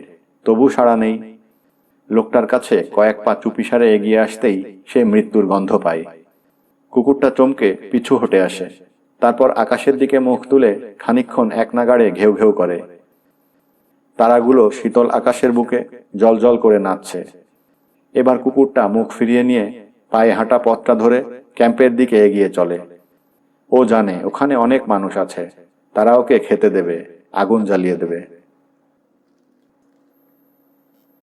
তবু সাড়া নেই। লোকটার কাছে কয়েক পা চুপিসারে এগিয়ে আসতেই সে মৃত্যুর গন্ধ পায়। কুকুরটা চমকে পিছু হটে আসে, তারপর আকাশের দিকে মুখ তুলে খানিকক্ষণ এক নাগাড়ে ঘেউ ঘেউ করে। তারাগুলো শীতল আকাশের বুকে জলজল করে নাচছে। এবার কুকুরটা মুখ ফিরিয়ে নিয়ে পায়ে হাঁটা পথটা ধরে ক্যাম্পের দিকে এগিয়ে চলে। ও জানে ওখানে অনেক মানুষ আছে, তারা ওকে খেতে দেবে, আগুন জ্বালিয়ে দেবে।